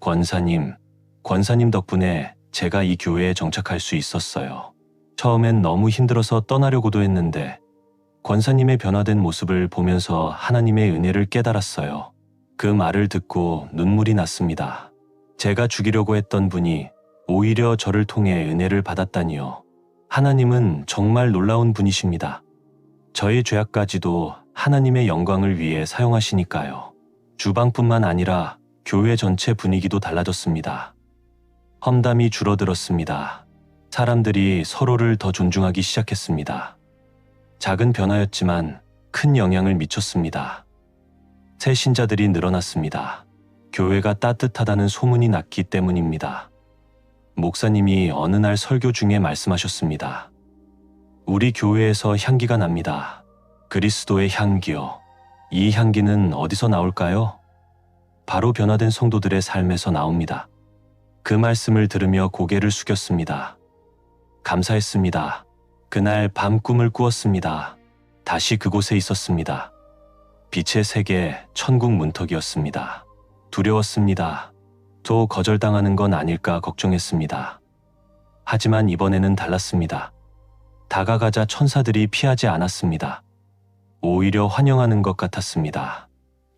권사님 덕분에 제가 이 교회에 정착할 수 있었어요. 처음엔 너무 힘들어서 떠나려고도 했는데 권사님의 변화된 모습을 보면서 하나님의 은혜를 깨달았어요. 그 말을 듣고 눈물이 났습니다. 제가 죽이려고 했던 분이 오히려 저를 통해 은혜를 받았다니요. 하나님은 정말 놀라운 분이십니다. 저의 죄악까지도 하나님의 영광을 위해 사용하시니까요. 주방뿐만 아니라 교회 전체 분위기도 달라졌습니다. 험담이 줄어들었습니다. 사람들이 서로를 더 존중하기 시작했습니다. 작은 변화였지만 큰 영향을 미쳤습니다. 새 신자들이 늘어났습니다. 교회가 따뜻하다는 소문이 났기 때문입니다. 목사님이 어느 날 설교 중에 말씀하셨습니다. 우리 교회에서 향기가 납니다. 그리스도의 향기요. 이 향기는 어디서 나올까요? 바로 변화된 성도들의 삶에서 나옵니다. 그 말씀을 들으며 고개를 숙였습니다. 감사했습니다. 그날 밤 꿈을 꾸었습니다. 다시 그곳에 있었습니다. 빛의 세계, 천국 문턱이었습니다. 두려웠습니다. 또 거절당하는 건 아닐까 걱정했습니다. 하지만 이번에는 달랐습니다. 다가가자 천사들이 피하지 않았습니다. 오히려 환영하는 것 같았습니다.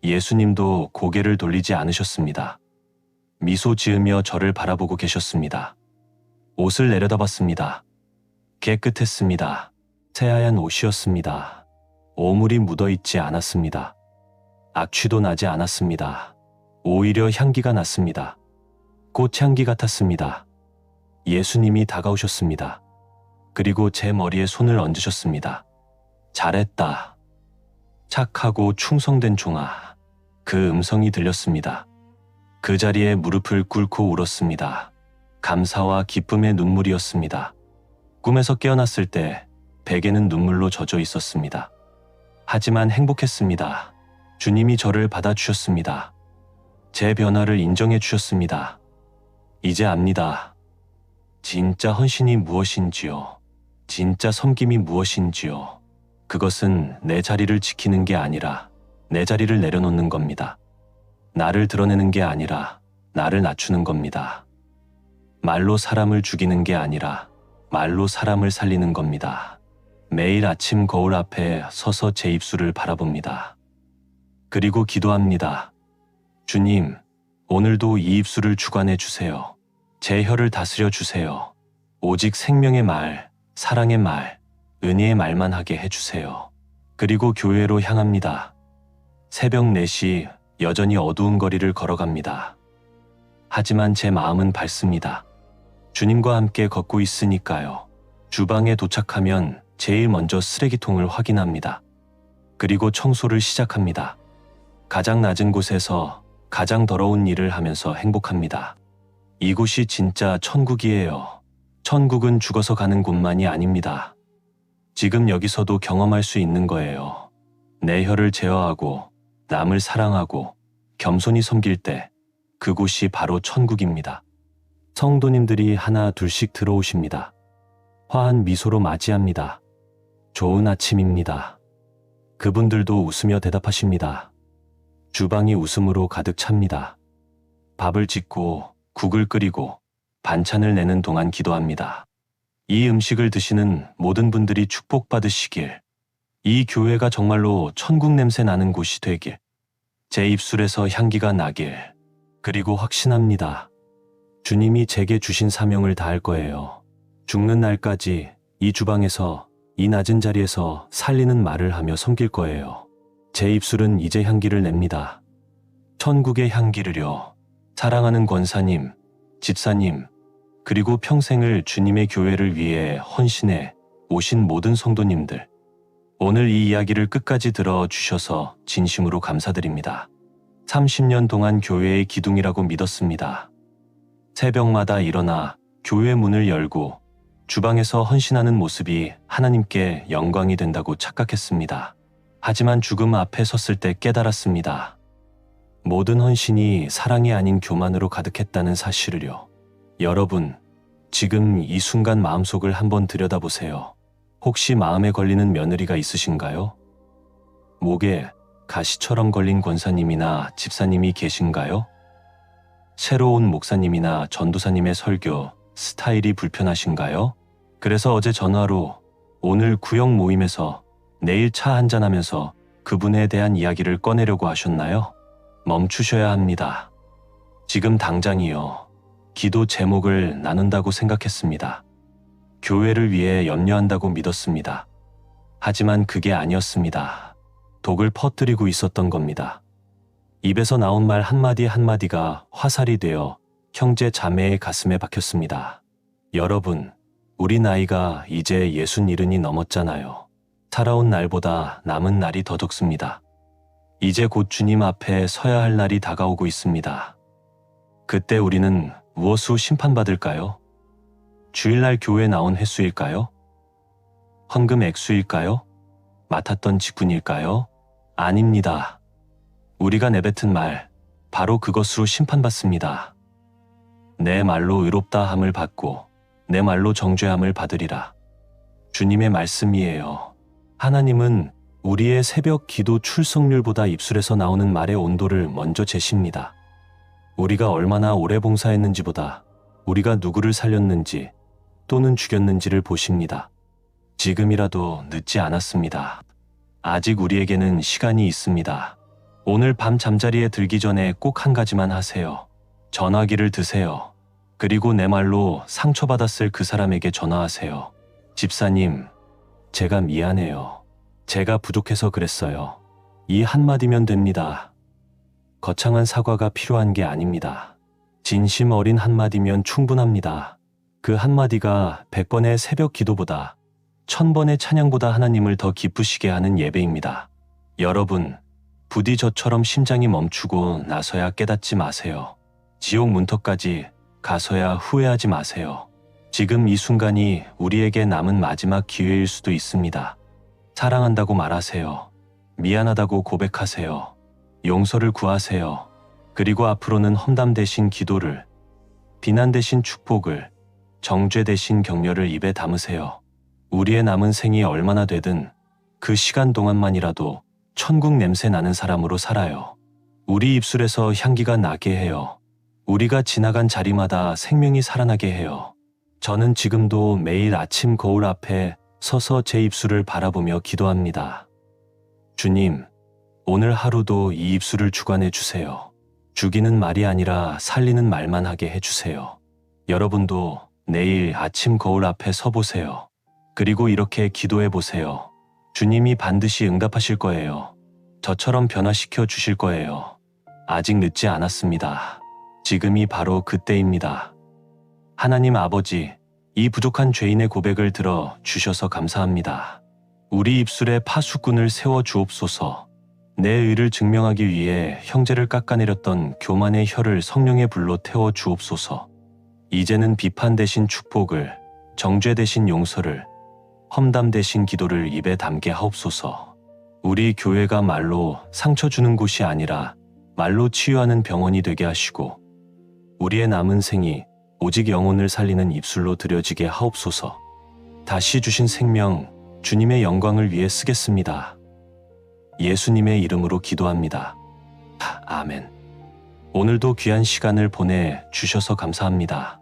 예수님도 고개를 돌리지 않으셨습니다. 미소 지으며 저를 바라보고 계셨습니다. 옷을 내려다봤습니다. 깨끗했습니다. 새하얀 옷이었습니다. 오물이 묻어있지 않았습니다. 악취도 나지 않았습니다. 오히려 향기가 났습니다. 꽃향기 같았습니다. 예수님이 다가오셨습니다. 그리고 제 머리에 손을 얹으셨습니다. 잘했다. 착하고 충성된 종아. 그 음성이 들렸습니다. 그 자리에 무릎을 꿇고 울었습니다. 감사와 기쁨의 눈물이었습니다. 꿈에서 깨어났을 때 베개는 눈물로 젖어 있었습니다. 하지만 행복했습니다. 주님이 저를 받아주셨습니다. 제 변화를 인정해 주셨습니다. 이제 압니다. 진짜 헌신이 무엇인지요. 진짜 섬김이 무엇인지요. 그것은 내 자리를 지키는 게 아니라 내 자리를 내려놓는 겁니다. 나를 드러내는 게 아니라 나를 낮추는 겁니다. 말로 사람을 죽이는 게 아니라 말로 사람을 살리는 겁니다. 매일 아침 거울 앞에 서서 제 입술을 바라봅니다. 그리고 기도합니다. 주님, 오늘도 이 입술을 주관해 주세요. 제 혀를 다스려 주세요. 오직 생명의 말, 사랑의 말, 은혜의 말만 하게 해주세요. 그리고 교회로 향합니다. 새벽 4시 여전히 어두운 거리를 걸어갑니다. 하지만 제 마음은 밝습니다. 주님과 함께 걷고 있으니까요. 주방에 도착하면 제일 먼저 쓰레기통을 확인합니다. 그리고 청소를 시작합니다. 가장 낮은 곳에서 가장 더러운 일을 하면서 행복합니다. 이곳이 진짜 천국이에요. 천국은 죽어서 가는 곳만이 아닙니다. 지금 여기서도 경험할 수 있는 거예요. 내 혀를 제어하고 남을 사랑하고 겸손히 섬길 때 그곳이 바로 천국입니다. 성도님들이 하나 둘씩 들어오십니다. 화한 미소로 맞이합니다. 좋은 아침입니다. 그분들도 웃으며 대답하십니다. 주방이 웃음으로 가득 찹니다. 밥을 짓고 국을 끓이고 반찬을 내는 동안 기도합니다. 이 음식을 드시는 모든 분들이 축복받으시길, 이 교회가 정말로 천국 냄새 나는 곳이 되길, 제 입술에서 향기가 나길, 그리고 확신합니다. 주님이 제게 주신 사명을 다할 거예요. 죽는 날까지 이 주방에서, 이 낮은 자리에서 살리는 말을 하며 섬길 거예요. 제 입술은 이제 향기를 냅니다. 천국의 향기를요. 사랑하는 권사님, 집사님, 그리고 평생을 주님의 교회를 위해 헌신해 오신 모든 성도님들, 오늘 이 이야기를 끝까지 들어주셔서 진심으로 감사드립니다. 30년 동안 교회의 기둥이라고 믿었습니다. 새벽마다 일어나 교회 문을 열고 주방에서 헌신하는 모습이 하나님께 영광이 된다고 착각했습니다. 하지만 죽음 앞에 섰을 때 깨달았습니다. 모든 헌신이 사랑이 아닌 교만으로 가득했다는 사실을요. 여러분, 지금 이 순간 마음속을 한번 들여다보세요. 혹시 마음에 걸리는 며느리가 있으신가요? 목에 가시처럼 걸린 권사님이나 집사님이 계신가요? 새로운 목사님이나 전도사님의 설교, 스타일이 불편하신가요? 그래서 어제 전화로, 오늘 구역 모임에서, 내일 차 한잔하면서 그분에 대한 이야기를 꺼내려고 하셨나요? 멈추셔야 합니다. 지금 당장이요. 기도 제목을 나눈다고 생각했습니다. 교회를 위해 염려한다고 믿었습니다. 하지만 그게 아니었습니다. 독을 퍼뜨리고 있었던 겁니다. 입에서 나온 말 한마디 한마디가 화살이 되어 형제 자매의 가슴에 박혔습니다. 여러분, 우리 나이가 이제 67이 넘었잖아요. 살아온 날보다 남은 날이 더 적습니다. 이제 곧 주님 앞에 서야 할 날이 다가오고 있습니다. 그때 우리는 무엇으로 심판받을까요? 주일날 교회 나온 횟수일까요? 헌금 액수일까요? 맡았던 직분일까요? 아닙니다. 우리가 내뱉은 말, 바로 그것으로 심판받습니다. 내 말로 의롭다 함을 받고 내 말로 정죄함을 받으리라. 주님의 말씀이에요. 하나님은 우리의 새벽 기도 출석률보다 입술에서 나오는 말의 온도를 먼저 재십니다. 우리가 얼마나 오래 봉사했는지보다 우리가 누구를 살렸는지 또는 죽였는지를 보십니다. 지금이라도 늦지 않았습니다. 아직 우리에게는 시간이 있습니다. 오늘 밤 잠자리에 들기 전에 꼭 한 가지만 하세요. 전화기를 드세요. 그리고 내 말로 상처받았을 그 사람에게 전화하세요. 집사님, 제가 미안해요. 제가 부족해서 그랬어요. 이 한마디면 됩니다. 거창한 사과가 필요한 게 아닙니다. 진심 어린 한마디면 충분합니다. 그 한마디가 100번의 새벽 기도보다 1000번의 찬양보다 하나님을 더 기쁘시게 하는 예배입니다. 여러분, 부디 저처럼 심장이 멈추고 나서야 깨닫지 마세요. 지옥 문턱까지 가서야 후회하지 마세요. 지금 이 순간이 우리에게 남은 마지막 기회일 수도 있습니다. 사랑한다고 말하세요. 미안하다고 고백하세요. 용서를 구하세요. 그리고 앞으로는 험담 대신 기도를, 비난 대신 축복을, 정죄 대신 격려를 입에 담으세요. 우리의 남은 생이 얼마나 되든 그 시간 동안만이라도 천국 냄새 나는 사람으로 살아요. 우리 입술에서 향기가 나게 해요. 우리가 지나간 자리마다 생명이 살아나게 해요. 저는 지금도 매일 아침 거울 앞에 서서 제 입술을 바라보며 기도합니다. 주님, 오늘 하루도 이 입술을 주관해 주세요. 죽이는 말이 아니라 살리는 말만 하게 해주세요. 여러분도 내일 아침 거울 앞에 서보세요. 그리고 이렇게 기도해 보세요. 주님이 반드시 응답하실 거예요. 저처럼 변화시켜 주실 거예요. 아직 늦지 않았습니다. 지금이 바로 그때입니다. 하나님 아버지, 이 부족한 죄인의 고백을 들어 주셔서 감사합니다. 우리 입술에 파수꾼을 세워 주옵소서. 내 의를 증명하기 위해 형제를 깎아내렸던 교만의 혀를 성령의 불로 태워 주옵소서. 이제는 비판 대신 축복을, 정죄 대신 용서를, 험담 대신 기도를 입에 담게 하옵소서. 우리 교회가 말로 상처 주는 곳이 아니라 말로 치유하는 병원이 되게 하시고 우리의 남은 생이 오직 영혼을 살리는 입술로 드려지게 하옵소서. 다시 주신 생명, 주님의 영광을 위해 쓰겠습니다. 예수님의 이름으로 기도합니다. 아멘. 오늘도 귀한 시간을 보내 주셔서 감사합니다.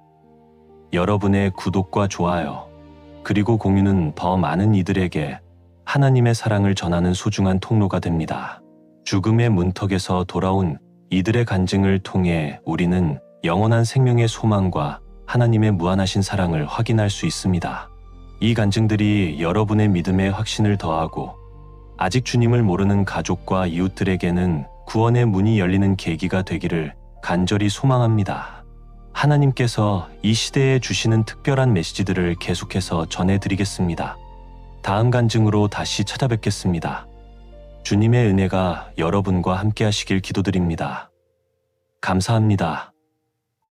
여러분의 구독과 좋아요, 그리고 공유는 더 많은 이들에게 하나님의 사랑을 전하는 소중한 통로가 됩니다. 죽음의 문턱에서 돌아온 이들의 간증을 통해 우리는 영원한 생명의 소망과 하나님의 무한하신 사랑을 확인할 수 있습니다. 이 간증들이 여러분의 믿음에 확신을 더하고 아직 주님을 모르는 가족과 이웃들에게는 구원의 문이 열리는 계기가 되기를 간절히 소망합니다. 하나님께서 이 시대에 주시는 특별한 메시지들을 계속해서 전해드리겠습니다. 다음 간증으로 다시 찾아뵙겠습니다. 주님의 은혜가 여러분과 함께 하시길 기도드립니다. 감사합니다.